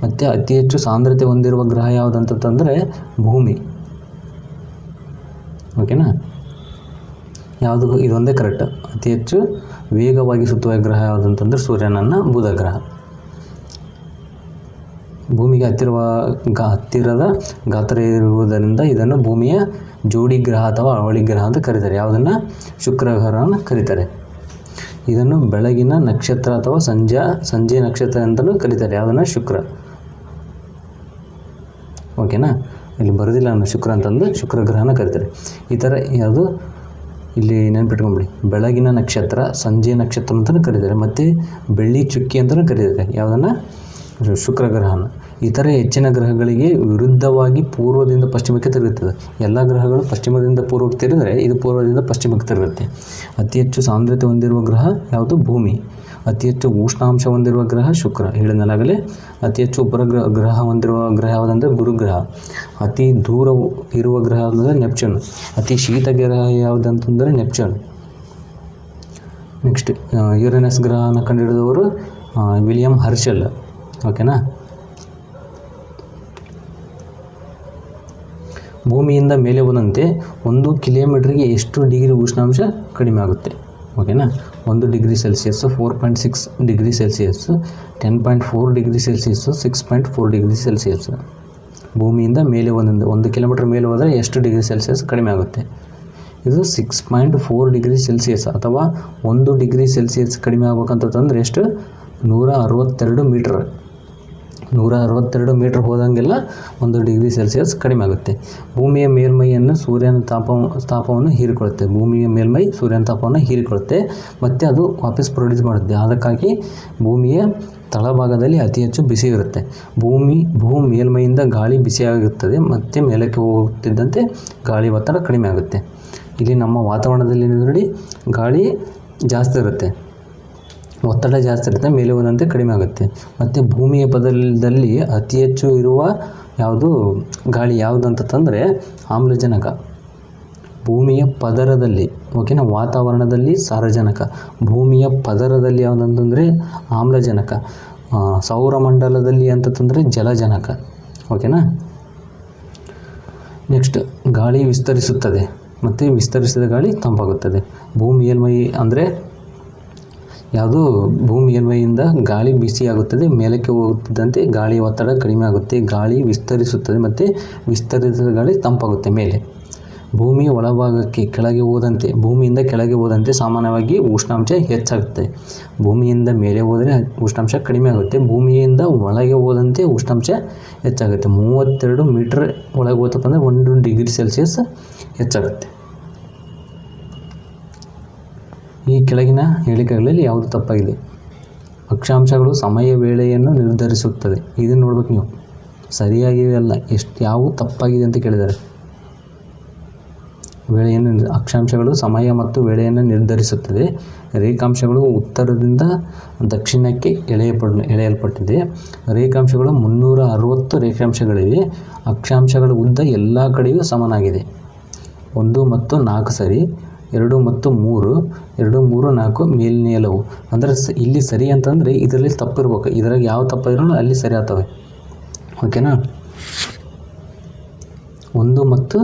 Speaker 1: ಮತ್ತು ಅತಿ ಹೆಚ್ಚು ಸಾಂದ್ರತೆ ಹೊಂದಿರುವ ಗ್ರಹ ಯಾವುದಂತಂದರೆ ಭೂಮಿ. ಓಕೆನಾ, ಯಾವುದು ಇದೊಂದೇ ಕರೆಕ್ಟ್. ಅತಿ ಹೆಚ್ಚು ವೇಗವಾಗಿ ಸುತ್ತುವ ಗ್ರಹ ಯಾವುದಂತಂದರೆ ಸೂರ್ಯನನ್ನು ಬುಧ ಗ್ರಹ. ಭೂಮಿಗೆ ಹತ್ತಿರದ ಗಾತ್ರ ಇರುವುದರಿಂದ ಇದನ್ನು ಭೂಮಿಯ ಜೋಡಿ ಗ್ರಹ ಅಥವಾ ಅವಳಿ ಗ್ರಹ ಅಂತ ಕರೀತಾರೆ. ಯಾವುದನ್ನು? ಶುಕ್ರ ಗ್ರಹವನ್ನು ಕರೀತಾರೆ. ಇದನ್ನು ಬೆಳಗಿನ ನಕ್ಷತ್ರ ಅಥವಾ ಸಂಜೆ ನಕ್ಷತ್ರ ಅಂತಲೂ ಕರೀತಾರೆ. ಯಾವುದನ್ನು? ಶುಕ್ರ. ಓಕೆನಾ, ಇಲ್ಲಿ ಬರೋದಿಲ್ಲ ನಾನು ಶುಕ್ರ ಅಂತಂದು ಶುಕ್ರ ಗ್ರಹನ ಕರೀತಾರೆ. ಈ ಥರ ಯಾವುದು ಇಲ್ಲಿ ನೆನ್ಪಿಟ್ಕೊಂಬಿಡಿ. ಬೆಳಗಿನ ನಕ್ಷತ್ರ, ಸಂಜೆ ನಕ್ಷತ್ರ ಅಂತಲೂ ಕರೀತಾರೆ, ಮತ್ತು ಬೆಳ್ಳಿ ಚುಕ್ಕಿ ಅಂತಲೂ ಕರೀತಾರೆ. ಯಾವುದನ್ನು? ಶುಕ್ರ ಗ್ರಹನ. ಇತರೆ ಹೆಚ್ಚಿನ ಗ್ರಹಗಳಿಗೆ ವಿರುದ್ಧವಾಗಿ ಪೂರ್ವದಿಂದ ಪಶ್ಚಿಮಕ್ಕೆ ತಿರುಗುತ್ತದೆ. ಎಲ್ಲ ಗ್ರಹಗಳು ಪಶ್ಚಿಮದಿಂದ ಪೂರ್ವಕ್ಕೆ ತಿರುಗಿದರೆ ಇದು ಪೂರ್ವದಿಂದ ಪಶ್ಚಿಮಕ್ಕೆ ತಿರುಗುತ್ತೆ. ಅತಿ ಹೆಚ್ಚು ಸಾಂದ್ರತೆ ಹೊಂದಿರುವ ಗ್ರಹ ಯಾವುದು? ಭೂಮಿ. ಅತಿ ಹೆಚ್ಚು ಉಷ್ಣಾಂಶ ಹೊಂದಿರುವ ಗ್ರಹ ಶುಕ್ರ, ಹೇಳಿದನಾಗಲೇ. ಅತಿ ಹೆಚ್ಚು ಗ್ರಹ ಹೊಂದಿರುವ ಗ್ರಹ ಯಾವುದಂದರೆ ಗುರುಗ್ರಹ. ಅತಿ ದೂರ ಇರುವ ಗ್ರಹ ಯಾವುದಂದರೆ ನೆಪ್ಚೂನ್. ಅತಿ ಶೀತ ಗ್ರಹ ಯಾವುದಂತಂದರೆ ನೆಪ್ಚೂನ್. ನೆಕ್ಸ್ಟ್ ಯುರೇನಸ್ ಗ್ರಹನ ಕಂಡುಹಿಡಿದವರು ವಿಲಿಯಂ ಹರ್ಷೆಲ್. ಓಕೆನಾ. ಭೂಮಿಯಿಂದ ಮೇಲೆ ಹೋದಂತೆ 1 ಕಿಲೋಮೀಟ್ರಿಗೆ ಎಷ್ಟು ಡಿಗ್ರಿ ಉಷ್ಣಾಂಶ ಕಡಿಮೆ ಆಗುತ್ತೆ? ಓಕೆನಾ. 1 degree Celsius, 4.6 degree Celsius, 10.4 degree Celsius, 6.4 degree Celsius. ಭೂಮಿಯಿಂದ ಮೇಲೆ 1 ಕಿಲೋಮೀಟ್ರ್ ಮೇಲೆ ಹೋದರೆ ಎಷ್ಟು ಡಿಗ್ರಿ ಸೆಲ್ಸಿಯಸ್ ಕಡಿಮೆ ಆಗುತ್ತೆ? ಇದು 6.4 ಡಿಗ್ರಿ ಸೆಲ್ಸಿಯಸ್, ಅಥವಾ 1 ಡಿಗ್ರಿ ಸೆಲ್ಸಿಯಸ್ ಕಡಿಮೆ ಆಗ್ಬೇಕಂತಂದ್ರೆ ಎಷ್ಟು? 162 ಮೀಟ್ರ್. 162 ಮೀಟ್ರ್ ಹೋದಂಗೆಲ್ಲ 1 ಡಿಗ್ರಿ ಸೆಲ್ಸಿಯಸ್ ಕಡಿಮೆ ಆಗುತ್ತೆ. ಭೂಮಿಯ ಮೇಲ್ಮೈಯನ್ನು ಸೂರ್ಯನ ತಾಪವನ್ನು ಹೀರಿಕೊಳ್ಳುತ್ತೆ. ಭೂಮಿಯ ಮೇಲ್ಮೈ ಸೂರ್ಯನ ತಾಪವನ್ನು ಹೀರಿಕೊಳ್ಳುತ್ತೆ, ಮತ್ತು ಅದು ವಾಪಸ್ ಪ್ರೊಡ್ಯೂಸ್ ಮಾಡುತ್ತೆ. ಅದಕ್ಕಾಗಿ ಭೂಮಿಯ ತಳಭಾಗದಲ್ಲಿ ಅತಿ ಹೆಚ್ಚು ಬಿಸಿ ಇರುತ್ತೆ. ಭೂ ಮೇಲ್ಮೈಯಿಂದ ಗಾಳಿ ಬಿಸಿಯಾಗುತ್ತದೆ, ಮತ್ತು ಮೇಲಕ್ಕೆ ಹೋಗುತ್ತಿದ್ದಂತೆ ಗಾಳಿ ಒತ್ತಡ ಕಡಿಮೆ ಆಗುತ್ತೆ. ಇಲ್ಲಿ ನಮ್ಮ ವಾತಾವರಣದಲ್ಲಿ ನೋಡಿ, ಗಾಳಿ ಜಾಸ್ತಿ ಇರುತ್ತೆ, ಒತ್ತಡ ಜಾಸ್ತಿ ಇರುತ್ತೆ, ಮೇಲೆ ಹೋದಂತೆ ಕಡಿಮೆ ಆಗುತ್ತೆ. ಮತ್ತು ಭೂಮಿಯ ಪದರದಲ್ಲಿ ಅತಿ ಹೆಚ್ಚು ಇರುವ ಯಾವುದು ಗಾಳಿ ಯಾವುದಂತಂದರೆ ಆಮ್ಲಜನಕ. ಭೂಮಿಯ ಪದರದಲ್ಲಿ, ಓಕೆನಾ, ವಾತಾವರಣದಲ್ಲಿ ಸಾರಜನಕ, ಭೂಮಿಯ ಪದರದಲ್ಲಿ ಯಾವುದಂತಂದರೆ ಆಮ್ಲಜನಕ, ಸೌರಮಂಡಲದಲ್ಲಿ ಅಂತಂದರೆ ಜಲಜನಕ. ಓಕೆನಾ. ನೆಕ್ಸ್ಟ್, ಗಾಳಿ ವಿಸ್ತರಿಸುತ್ತದೆ, ಮತ್ತು ವಿಸ್ತರಿಸಿದ ಗಾಳಿ ತಂಪಾಗುತ್ತದೆ. ಭೂಮಿ ಮೇಲ್ಮೈ ಅಂದರೆ ಯಾವುದು? ಭೂಮಿ ಮೇಲ್ಮೈಯಿಂದ ಗಾಳಿ ಬಿಸಿಯಾಗುತ್ತದೆ, ಮೇಲಕ್ಕೆ ಹೋಗುತ್ತಿದ್ದಂತೆ ಗಾಳಿಯ ಒತ್ತಡ ಕಡಿಮೆ ಆಗುತ್ತೆ. ಗಾಳಿ ವಿಸ್ತರಿಸುತ್ತದೆ, ಮತ್ತು ವಿಸ್ತರಿಸಿದ ಗಾಳಿ ತಂಪಾಗುತ್ತೆ ಮೇಲೆ. ಭೂಮಿಯ ಒಳಭಾಗಕ್ಕೆ ಭೂಮಿಯಿಂದ ಕೆಳಗೆ ಹೋದಂತೆ ಸಾಮಾನ್ಯವಾಗಿ ಉಷ್ಣಾಂಶ ಹೆಚ್ಚಾಗುತ್ತೆ. ಭೂಮಿಯಿಂದ ಮೇಲೆ ಹೋದರೆ ಉಷ್ಣಾಂಶ ಕಡಿಮೆ ಆಗುತ್ತೆ. ಭೂಮಿಯಿಂದ ಒಳಗೆ ಹೋದಂತೆ ಉಷ್ಣಾಂಶ ಹೆಚ್ಚಾಗುತ್ತೆ. 32 ಮೀಟ್ರ್ ಒಳಗೆ ಹೋತಪ್ಪ ಅಂದರೆ 1 ಡಿಗ್ರಿ ಸೆಲ್ಸಿಯಸ್ ಹೆಚ್ಚಾಗುತ್ತೆ. ಈ ಕೆಳಗಿನ ಹೇಳಿಕೆಗಳಲ್ಲಿ ಯಾವುದು ತಪ್ಪಾಗಿದೆ? ಅಕ್ಷಾಂಶಗಳು ಸಮಯ ವೇಳೆಯನ್ನು ನಿರ್ಧರಿಸುತ್ತದೆ. ಇದನ್ನು ನೋಡ್ಬೇಕು ನೀವು, ಸರಿಯಾಗಿವೆ ಅಲ್ಲ, ಯಾವು ತಪ್ಪಾಗಿದೆ ಅಂತ ಕೇಳಿದ್ದಾರೆ. ಅಕ್ಷಾಂಶಗಳು ಸಮಯ ಮತ್ತು ವೇಳೆಯನ್ನು ನಿರ್ಧರಿಸುತ್ತದೆ. ರೇಖಾಂಶಗಳು ಉತ್ತರದಿಂದ ದಕ್ಷಿಣಕ್ಕೆ ಎಳೆಯಲ್ಪಟ್ಟಿದೆ. ರೇಖಾಂಶಗಳು 360 ರೇಖಾಂಶಗಳಿವೆ. ಅಕ್ಷಾಂಶಗಳ ಉದ್ದ ಎಲ್ಲ ಕಡೆಯೂ ಸಮನಾಗಿದೆ. 1 ಮತ್ತು 4 ಸರಿ, 2 ಮತ್ತು 3, 2, 3, 4 ಮೇಲ್ನೇಲವು. ಅಂದರೆ ಇಲ್ಲಿ ಸರಿ ಅಂತಂದರೆ ಇದರಲ್ಲಿ ತಪ್ಪಿರ್ಬೇಕು. ಇದರಾಗ ಯಾವ ತಪ್ಪಿದ್ರೂ ಅಲ್ಲಿ ಸರಿ ಆಗ್ತವೆ. ಓಕೆನಾ. 1 ಮತ್ತು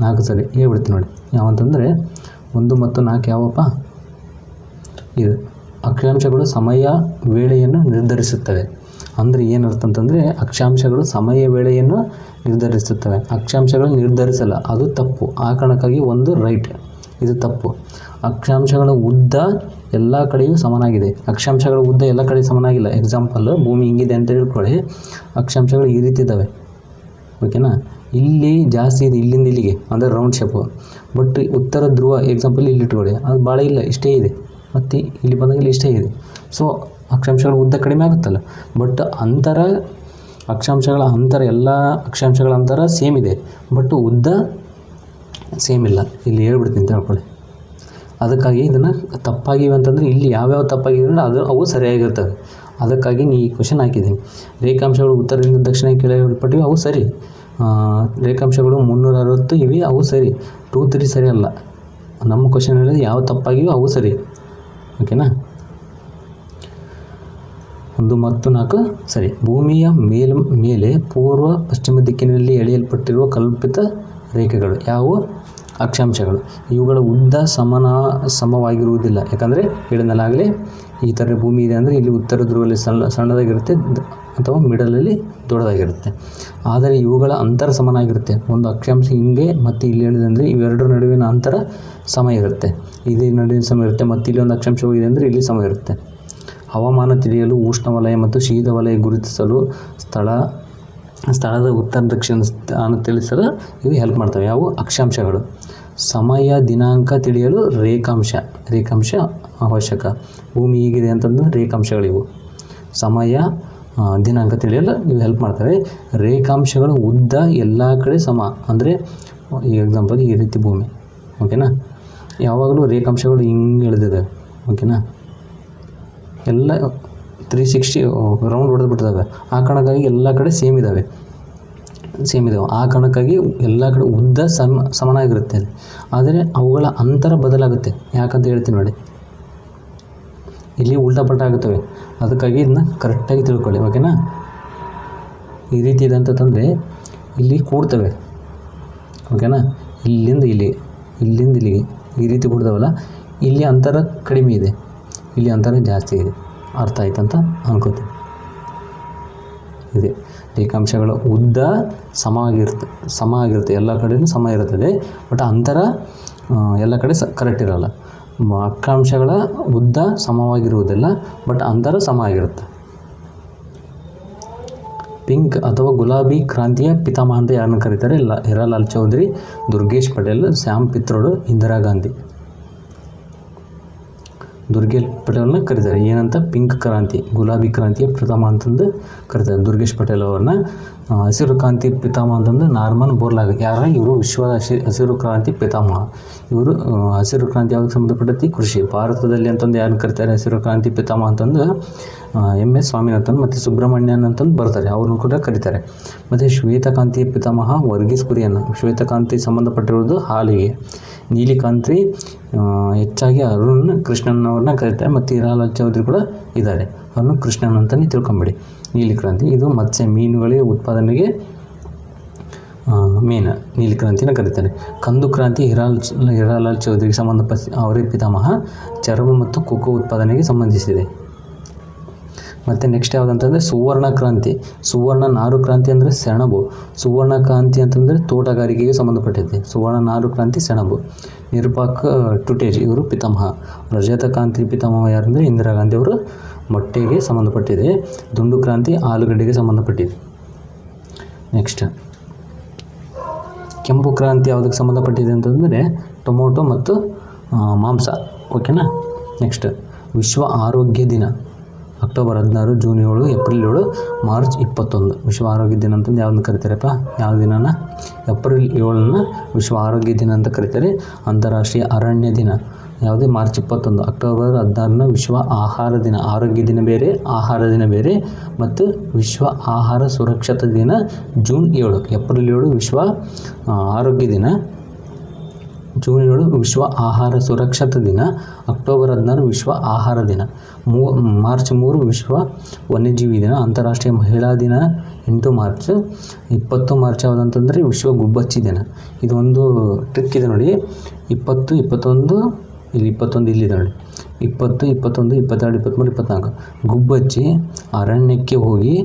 Speaker 1: 4 ಸರಿ ಹೇಳ್ಬಿಡ್ತೀನಿ ನೋಡಿ. ಯಾವಂತಂದರೆ 1 ಮತ್ತು 4 ಯಾವಪ್ಪ? ಇದು ಅಕ್ಷಾಂಶಗಳು ಸಮಯ ವೇಳೆಯನ್ನು ನಿರ್ಧರಿಸುತ್ತವೆ. ಅಂದರೆ ಏನರ್ಥ ಅಂತಂದರೆ ಅಕ್ಷಾಂಶಗಳು ಸಮಯ ವೇಳೆಯನ್ನು ನಿರ್ಧರಿಸುತ್ತವೆ. ಅಕ್ಷಾಂಶಗಳು ನಿರ್ಧರಿಸಲ್ಲ, ಅದು ತಪ್ಪು. ಆ ಕಾರಣಕ್ಕಾಗಿ 1 ರೈಟ್, ಇದು ತಪ್ಪು. ಅಕ್ಷಾಂಶಗಳ ಉದ್ದ ಎಲ್ಲ ಕಡೆಯೂ ಸಮನಾಗಿದೆ. ಅಕ್ಷಾಂಶಗಳ ಉದ್ದ ಎಲ್ಲ ಕಡೆ ಸಮನಾಗಿಲ್ಲ. ಎಕ್ಸಾಂಪಲ್, ಭೂಮಿ ಹಿಂಗಿದೆ ಅಂತ ಹೇಳ್ಕೊಳ್ಳಿ, ಅಕ್ಷಾಂಶಗಳು ಈ ರೀತಿ ಇದ್ದಾವೆ. ಓಕೆನಾ. ಇಲ್ಲಿ ಜಾಸ್ತಿ ಇದೆ, ಇಲ್ಲಿಂದ ಇಲ್ಲಿಗೆ, ಅಂದರೆ ರೌಂಡ್ ಶೇಪು. ಬಟ್ ಉತ್ತರ ಧ್ರುವ ಎಕ್ಸಾಂಪಲ್ ಇಲ್ಲಿ ಇಟ್ಕೊಳ್ಳಿ, ಅದು ಭಾಳ ಇಲ್ಲ, ಇಷ್ಟೇ ಇದೆ. ಮತ್ತು ಇಲ್ಲಿ ಬಂದಾಗ ಇಷ್ಟೇ ಇದೆ. ಸೊ ಅಕ್ಷಾಂಶಗಳ ಉದ್ದ ಕಡಿಮೆ ಆಗುತ್ತಲ್ಲ. ಬಟ್ ಅಕ್ಷಾಂಶಗಳ ಅಂತರ, ಎಲ್ಲ ಅಕ್ಷಾಂಶಗಳ ಅಂತರ ಸೇಮ್ ಇದೆ, ಬಟ್ ಉದ್ದ ಸೇಮ್ ಇಲ್ಲ. ಇಲ್ಲಿ ಹೇಳ್ಬಿಡ್ತೀನಿ ತಿಳ್ಕೊಳ್ಳಿ. ಅದಕ್ಕಾಗಿ ಇದನ್ನು ತಪ್ಪಾಗಿವೆ ಅಂತಂದರೆ ಇಲ್ಲಿ ಯಾವ್ಯಾವ ತಪ್ಪಾಗಿವೆ ಅವು ಸರಿಯಾಗಿರ್ತವೆ. ಅದಕ್ಕಾಗಿ ಈ ಕ್ವಶನ್ ಹಾಕಿದ್ದೀನಿ. ರೇಖಾಂಶಗಳು ಉತ್ತರದಿಂದ ದಕ್ಷಿಣಕ್ಕೆ ಎಳೆಯಲ್ಪಟ್ಟಿವೆ, ಅವು ಸರಿ. ರೇಖಾಂಶಗಳು 360 ಇವೆ, ಅವು ಸರಿ. 2, 3 ಸರಿ ಅಲ್ಲ. ನಮ್ಮ ಕ್ವಶನ್ ಹೇಳಿದ್ರೆ ಯಾವ ತಪ್ಪಾಗಿಯೋ ಅವು ಸರಿ. ಓಕೆನಾ. 1 ಮತ್ತು 4 ಸರಿ. ಭೂಮಿಯ ಮೇಲೆ ಪೂರ್ವ ಪಶ್ಚಿಮ ದಿಕ್ಕಿನಲ್ಲಿ ಎಳೆಯಲ್ಪಟ್ಟಿರುವ ಕಲ್ಪಿತ ರೇಖೆಗಳು ಯಾವುವು? ಅಕ್ಷಾಂಶಗಳು. ಇವುಗಳ ಉದ್ದ ಸಮವಾಗಿರುವುದಿಲ್ಲ. ಯಾಕಂದರೆ ಹೇಳಿದಲಾಗಲೇ ಈ ಥರ ಭೂಮಿ ಇದೆ ಅಂದರೆ ಇಲ್ಲಿ ಉತ್ತರ ಧ್ರುವದಲ್ಲಿ ಸಣ್ಣದಾಗಿರುತ್ತೆ ಅಥವಾ ಮಿಡಲಲ್ಲಿ ದೊಡ್ಡದಾಗಿರುತ್ತೆ. ಆದರೆ ಇವುಗಳ ಅಂತರ ಸಮನಾಗಿರುತ್ತೆ. ಒಂದು ಅಕ್ಷಾಂಶ ಹಿಂಗೆ ಮತ್ತು ಇಲ್ಲಿ ಹೇಳಿದಂದರೆ ಇವೆರಡರ ನಡುವಿನ ಅಂತರ ಸಮ ಇರುತ್ತೆ. ಇದು ನಡುವಿನ ಸಮ ಇರುತ್ತೆ ಮತ್ತು ಇಲ್ಲಿ ಒಂದು ಅಕ್ಷಾಂಶ ಹೋಗಿದೆ ಅಂದರೆ ಇಲ್ಲಿ ಸಮ ಇರುತ್ತೆ. ಹವಾಮಾನ ತಿಳಿಯಲು, ಉಷ್ಣವಲಯ ಮತ್ತು ಶೀತ ವಲಯ ಗುರುತಿಸಲು, ಸ್ಥಳದ ಉತ್ತರ ದಕ್ಷಿಣ ಸ್ಥಾನ ತಿಳಿಸಲು ಇವು ಹೆಲ್ಪ್ ಮಾಡ್ತವೆ. ಯಾವುವು? ಅಕ್ಷಾಂಶಗಳು. ಸಮಯ ದಿನಾಂಕ ತಿಳಿಯಲು ರೇಖಾಂಶ ಅವಶ್ಯಕ. ಭೂಮಿ ಹೀಗಿದೆ ಅಂತಂದ್ರೆ ರೇಖಾಂಶಗಳಿವು. ಸಮಯ ದಿನಾಂಕ ತಿಳಿಯಲು ಇವು ಹೆಲ್ಪ್ ಮಾಡ್ತವೆ. ರೇಖಾಂಶಗಳ ಉದ್ದ ಎಲ್ಲ ಕಡೆ ಸಮ. ಅಂದರೆ ಈ ಎಕ್ಸಾಂಪಲ್ ಈ ರೀತಿ ಭೂಮಿ. ಓಕೆನಾ. ಯಾವಾಗಲೂ ರೇಖಾಂಶಗಳು ಹಿಂಗೆ ಎಳೆದಿದೆ. ಓಕೆನಾ. ಎಲ್ಲ 360 ರೌಂಡ್ ಹೊಡೆದು ಬಿಟ್ಟಿದ್ದಾವೆ. ಆ ಕಾರಣಕ್ಕಾಗಿ ಎಲ್ಲ ಕಡೆ ಸೇಮ್ ಇದ್ದಾವೆ. ಆ ಕಾರಣಕ್ಕಾಗಿ ಎಲ್ಲ ಕಡೆ ಉದ್ದ ಸಮನಾಗಿರುತ್ತೆ. ಆದರೆ ಅವುಗಳ ಅಂತರ ಬದಲಾಗುತ್ತೆ. ಯಾಕಂತ ಹೇಳ್ತೀನಿ ನೋಡಿ. ಇಲ್ಲಿ ಉಲ್ಟಾಪಲ್ಟ ಆಗುತ್ತವೆ. ಅದಕ್ಕಾಗಿ ಇದನ್ನ ಕರೆಕ್ಟಾಗಿ ತಿಳ್ಕೊಳ್ಳಿ. ಓಕೆನಾ. ಈ ರೀತಿ ಇದೆ ಅಂತಂದರೆ ಇಲ್ಲಿ ಕೂಡ್ತವೆ. ಓಕೆನಾ. ಇಲ್ಲಿಂದ ಇಲ್ಲಿಗೆ ಈ ರೀತಿ ಕೂಡ್ತಾವಲ್ಲ, ಇಲ್ಲಿ ಅಂತರ ಕಡಿಮೆ ಇದೆ, ಇಲ್ಲಿ ಅಂತರ ಜಾಸ್ತಿ ಇದೆ. ಅರ್ಥ ಆಯ್ತು ಅಂತ ಅನ್ಕೋತೀನಿ. ಇದೆ ರೇಖಾಂಶಗಳ ಉದ್ದ ಸಮ ಆಗಿರುತ್ತೆ. ಎಲ್ಲ ಕಡೆಯೂ ಸಮ ಇರುತ್ತದೆ. ಬಟ್ ಅಂತರ ಎಲ್ಲ ಕಡೆ ಕರೆಕ್ಟ್ ಇರೋಲ್ಲ. ಅಕ್ಷಾಂಶಗಳ ಉದ್ದ ಸಮವಾಗಿರುವುದಿಲ್ಲ, ಬಟ್ ಅಂತರ ಸಮ ಆಗಿರುತ್ತೆ. ಪಿಂಕ್ ಅಥವಾ ಗುಲಾಬಿ ಕ್ರಾಂತಿಯ ಪಿತಾಮಹ ಅಂತ ಯಾರನ್ನು ಕರೀತಾರೆ? ಹಿರಾಲಾಲ್ ಚೌಧರಿ, ದುರ್ಗೇಶ್ ಪಟೇಲ್, ಶ್ಯಾಮ್ ಪಿತ್ರೋಡ್, ಇಂದಿರಾ ಗಾಂಧಿ. ದುರ್ಗೇಶ್ ಪಟೇಲ್ನ ಕರೀತಾರೆ ಏನಂತ? ಪಿಂಕ್ ಕ್ರಾಂತಿ, ಗುಲಾಬಿ ಕ್ರಾಂತಿಯ ಪಿತಾಮಹ ಅಂತಂದು ಕರೀತಾರೆ ದುರ್ಗೇಶ್ ಪಟೇಲ್ ಅವ್ರನ್ನ. ಹಸಿರು ಕ್ರಾಂತಿ ಪಿತಾಮಹ ಅಂತಂದು ನಾರ್ಮನ್ ಬೋರ್ಲಾಗ್. ಇವರು ವಿಶ್ವದ ಹಸಿರು ಕ್ರಾಂತಿ ಪಿತಾಮಹ. ಇವರು ಹಸಿರು ಕ್ರಾಂತಿ ಯಾವ್ದಕ್ಕೆ ಸಂಬಂಧಪಟ್ಟೈತಿ? ಕೃಷಿ. ಭಾರತದಲ್ಲಿ ಅಂತಂದು ಯಾರನ್ನು ಕರೀತಾರೆ ಹಸಿರು ಕ್ರಾಂತಿ ಪಿತಾಮಹ ಅಂತಂದು? MS ಸ್ವಾಮಿನಾಥನ್ ಮತ್ತು ಸುಬ್ರಹ್ಮಣ್ಯನ್ ಅಂತಂದು ಬರ್ತಾರೆ, ಅವ್ರನ್ನು ಕೂಡ ಕರೀತಾರೆ. ಮತ್ತು ಶ್ವೇತಕಾಂತಿಯ ಪಿತಾಮಹ ವರ್ಗೀಸ್ ಕುರಿಯನ್. ಶ್ವೇತಕಾಂತಿ ಸಂಬಂಧಪಟ್ಟಿರುವುದು ಹಾಲಿಗೆ. ನೀಲಿ ಕ್ರಾಂತಿ ಹೆಚ್ಚಾಗಿ ಅರುಣ್ ಕೃಷ್ಣನ್ ಅವ್ರನ್ನ ಕರೀತಾರೆ. ಮತ್ತು ಹಿರಾಲಾಲ್ ಚೌಧರಿ ಕೂಡ ಇದ್ದಾರೆ, ಅವ್ರನ್ನು ಕೃಷ್ಣನ್ ಅಂತಲೇ ತಿಳ್ಕೊಂಬಿಡಿ. ನೀಲಿ ಕ್ರಾಂತಿ ಇದು ಮತ್ಸ್ಯ ಮೀನುಗಳಿಗೆ ಉತ್ಪಾದನೆಗೆ ಮೇನ್ ನೀಲಿ ಕ್ರಾಂತಿನ ಕರೀತಾರೆ. ಕಂದು ಕ್ರಾಂತಿ ಹಿರಾಲಾಲ್ ಚೌಧರಿಗೆ ಸಂಬಂಧಪಟ್ಟ ಅವರೇ ಪಿತಾಮಹ. ಚರ್ಮ ಮತ್ತು ಕೊಕ್ಕೋ ಉತ್ಪಾದನೆಗೆ ಸಂಬಂಧಿಸಿದೆ. ಮತ್ತು ನೆಕ್ಸ್ಟ್ ಯಾವುದಂತಂದರೆ ಸುವರ್ಣ ಕ್ರಾಂತಿ. ಸುವರ್ಣ ನಾರು ಕ್ರಾಂತಿ ಅಂದರೆ ಸೆಣಬು. ಸುವರ್ಣ ಕ್ರಾಂತಿ ಅಂತಂದರೆ ತೋಟಗಾರಿಕೆಗೆ ಸಂಬಂಧಪಟ್ಟಿದೆ. ಸುವರ್ಣ ನಾರು ಕ್ರಾಂತಿ ಸೆಣಬು. ನಿರುಪಾಕ್ ಟುಟೇಜ್ ಇವರು ಪಿತಾಮಹ. ರಜತ ಕ್ರಾಂತಿ ಪಿತಾಮಹ ಯಾರಂದರೆ ಇಂದಿರಾ ಗಾಂಧಿ ಅವರು, ಮೊಟ್ಟೆಗೆ ಸಂಬಂಧಪಟ್ಟಿದೆ. ದುಂಡು ಕ್ರಾಂತಿ ಆಲೂಗಡ್ಡೆಗೆ ಸಂಬಂಧಪಟ್ಟಿದೆ. ನೆಕ್ಸ್ಟ್ ಕೆಂಪು ಕ್ರಾಂತಿ ಯಾವುದಕ್ಕೆ ಸಂಬಂಧಪಟ್ಟಿದೆ ಅಂತಂದರೆ ಟೊಮೊಟೊ ಮತ್ತು ಮಾಂಸ. ಓಕೆನಾ. ನೆಕ್ಸ್ಟ್ ವಿಶ್ವ ಆರೋಗ್ಯ ದಿನ ಅಕ್ಟೋಬರ್ 16, ಜೂನ್ 7, ಏಪ್ರಿಲ್ 7, ಮಾರ್ಚ್ 21. ವಿಶ್ವ ಆರೋಗ್ಯ ದಿನ ಅಂತಂದು ಯಾವ್ದನ್ನ ಕರಿತಾರಪ್ಪ? ಯಾವ ದಿನನ? ಏಪ್ರಿಲ್ 7ನ ವಿಶ್ವ ಆರೋಗ್ಯ ದಿನ ಅಂತ ಕರೀತಾರೆ. ಅಂತಾರಾಷ್ಟ್ರೀಯ ಅರಣ್ಯ ದಿನ ಯಾವುದು? ಮಾರ್ಚ್ 21. ಅಕ್ಟೋಬರ್ 16ನ ವಿಶ್ವ ಆಹಾರ ದಿನ. ಆರೋಗ್ಯ ದಿನ ಬೇರೆ, ಆಹಾರ ದಿನ ಬೇರೆ. ಮತ್ತು ವಿಶ್ವ ಆಹಾರ ಸುರಕ್ಷತಾ ದಿನ ಜೂನ್ 7. ಏಪ್ರಿಲ್ 7 ವಿಶ್ವ ಆರೋಗ್ಯ ದಿನ, ಜೂನ್ 7 ವಿಶ್ವ ಆಹಾರ ಸುರಕ್ಷತಾ ದಿನ, ಅಕ್ಟೋಬರ್ 16 ವಿಶ್ವ ಆಹಾರ ದಿನ, ಮಾರ್ಚ್ 3 ವಿಶ್ವ ವನ್ಯಜೀವಿ ದಿನ. ಅಂತಾರಾಷ್ಟ್ರೀಯ ಮಹಿಳಾ ದಿನ 8 ಮಾರ್ಚ್. 20 ಮಾರ್ಚ್ ಯಾವುದಂತಂದರೆ ವಿಶ್ವ ಗುಬ್ಬಚ್ಚಿ ದಿನ. ಇದೊಂದು ಟ್ರಿಕ್ ಇದೆ ನೋಡಿ. 20, 21 ಇಲ್ಲಿ 21 ಇಲ್ಲಿದೆ ನೋಡಿ. 20, 21, 22, 23, 24 ಗುಬ್ಬಚ್ಚಿ ಅರಣ್ಯಕ್ಕೆ ಹೋಗಿ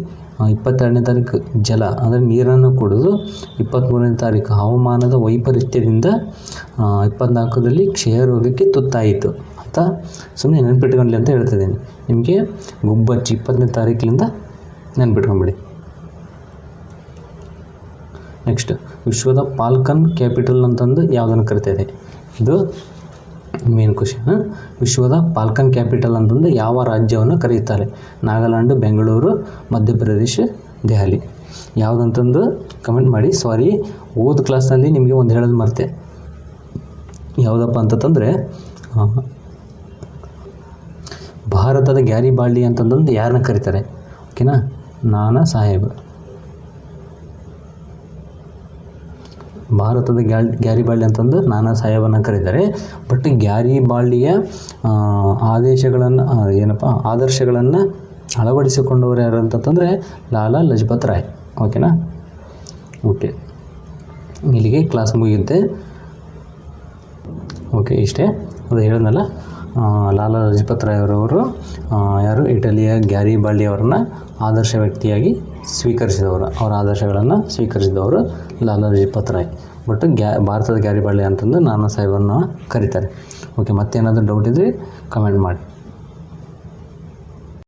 Speaker 1: 22ನೇ ತಾರೀಕು ಜಲ ಅಂದರೆ ನೀರನ್ನು ಕುಡಿದು 23ನೇ ತಾರೀಕು ಹವಾಮಾನದ ವೈಪರೀತ್ಯದಿಂದ 24ರಲ್ಲಿ ಕ್ಷಯ ರೋಗಕ್ಕೆ ತುತ್ತಾಯಿತು ಅಂತ ಸುಮ್ಮನೆ ನೆನ್ಪಿಟ್ಕೊಳ್ಳಿ ಅಂತ ಹೇಳ್ತಿದ್ದೀನಿ ನಿಮಗೆ. ಗುಬ್ಬಚ್ಚಿ 20ನೇ ತಾರೀಕಿನಿಂದ ನೆನ್ಪಿಟ್ಕೊಂಬಿಡಿ. ನೆಕ್ಸ್ಟ್ ವಿಶ್ವದ ಫಾಲ್ಕನ್ ಕ್ಯಾಪಿಟಲ್ ಅಂತಂದು ಯಾವುದನ್ನು ಕರಿತಾಯಿದೆ? ಇದು ಮೇನ್ ಕ್ವಶನ್. ವಿಶ್ವದ ಫಾಲ್ಕನ್ ಕ್ಯಾಪಿಟಲ್ ಅಂತಂದು ಯಾವ ರಾಜ್ಯವನ್ನು ಕರೆಯುತ್ತಾರೆ? ನಾಗಾಲ್ಯಾಂಡ್, ಬೆಂಗಳೂರು, ಮಧ್ಯಪ್ರದೇಶ, ದೆಹಲಿ. ಯಾವುದಂತಂದು ಕಮೆಂಟ್ ಮಾಡಿ. ಸಾರಿ, ಓದ್ ಕ್ಲಾಸ್ನಲ್ಲಿ ನಿಮಗೆ ಒಂದು ಹೇಳೋದು ಮರ್ತೆ. ಯಾವುದಪ್ಪ ಅಂತಂದರೆ ಭಾರತದ ಗ್ಯಾರಿಬಾಲ್ಡಿ ಅಂತಂದು ಯಾರನ್ನ ಕರೀತಾರೆ? ಓಕೆನಾ? ನಾನಾ ಸಾಹೇಬ್. ಭಾರತದ ಗ್ಯಾರಿಬಾಲ್ಡಿ ಅಂತಂದು ನಾನಾ ಸಾಹೇಬನ್ನು ಕರೀತಾರೆ. ಬಟ್ ಗ್ಯಾರಿಬಾಲ್ಡಿಯ ಆದರ್ಶಗಳನ್ನು ಅಳವಡಿಸಿಕೊಂಡವರು ಯಾರು ಅಂತಂದರೆ ಲಾಲಾ ಲಜಪತ್ ರಾಯ್. ಓಕೆನಾ? ಓಕೆ, ಇಲ್ಲಿಗೆ ಕ್ಲಾಸ್ ಮುಗಿಯುತ್ತೆ. ಓಕೆ, ಇಷ್ಟೇ. ಅದು ಹೇಳಿದ್ನಲ್ಲ, ಲಾಲಾ ಲಜಪತ್ ರಾಯ್ ಅವರವರು ಯಾರು ಇಟಲಿಯ ಗ್ಯಾರಿಬಾಲ್ಡಿ ಅವರನ್ನು ಆದರ್ಶ ವ್ಯಕ್ತಿಯಾಗಿ ಸ್ವೀಕರಿಸಿದವರು, ಅವರ ಆದರ್ಶಗಳನ್ನು ಸ್ವೀಕರಿಸಿದವರು ಲಾಲಾ ಲಜಪತ್ ರಾಯ್. ಬಟ್ ಭಾರತದ ಗ್ಯಾರಿಬಾಲ್ಡಿ ಅಂತಂದು ನಾನಾ ಸಾಹೇಬನ್ನು ಕರೀತಾರೆ. ಓಕೆ, ಮತ್ತೇನಾದರೂ ಡೌಟ್ ಇದ್ದರೆ ಕಮೆಂಟ್ ಮಾಡಿ.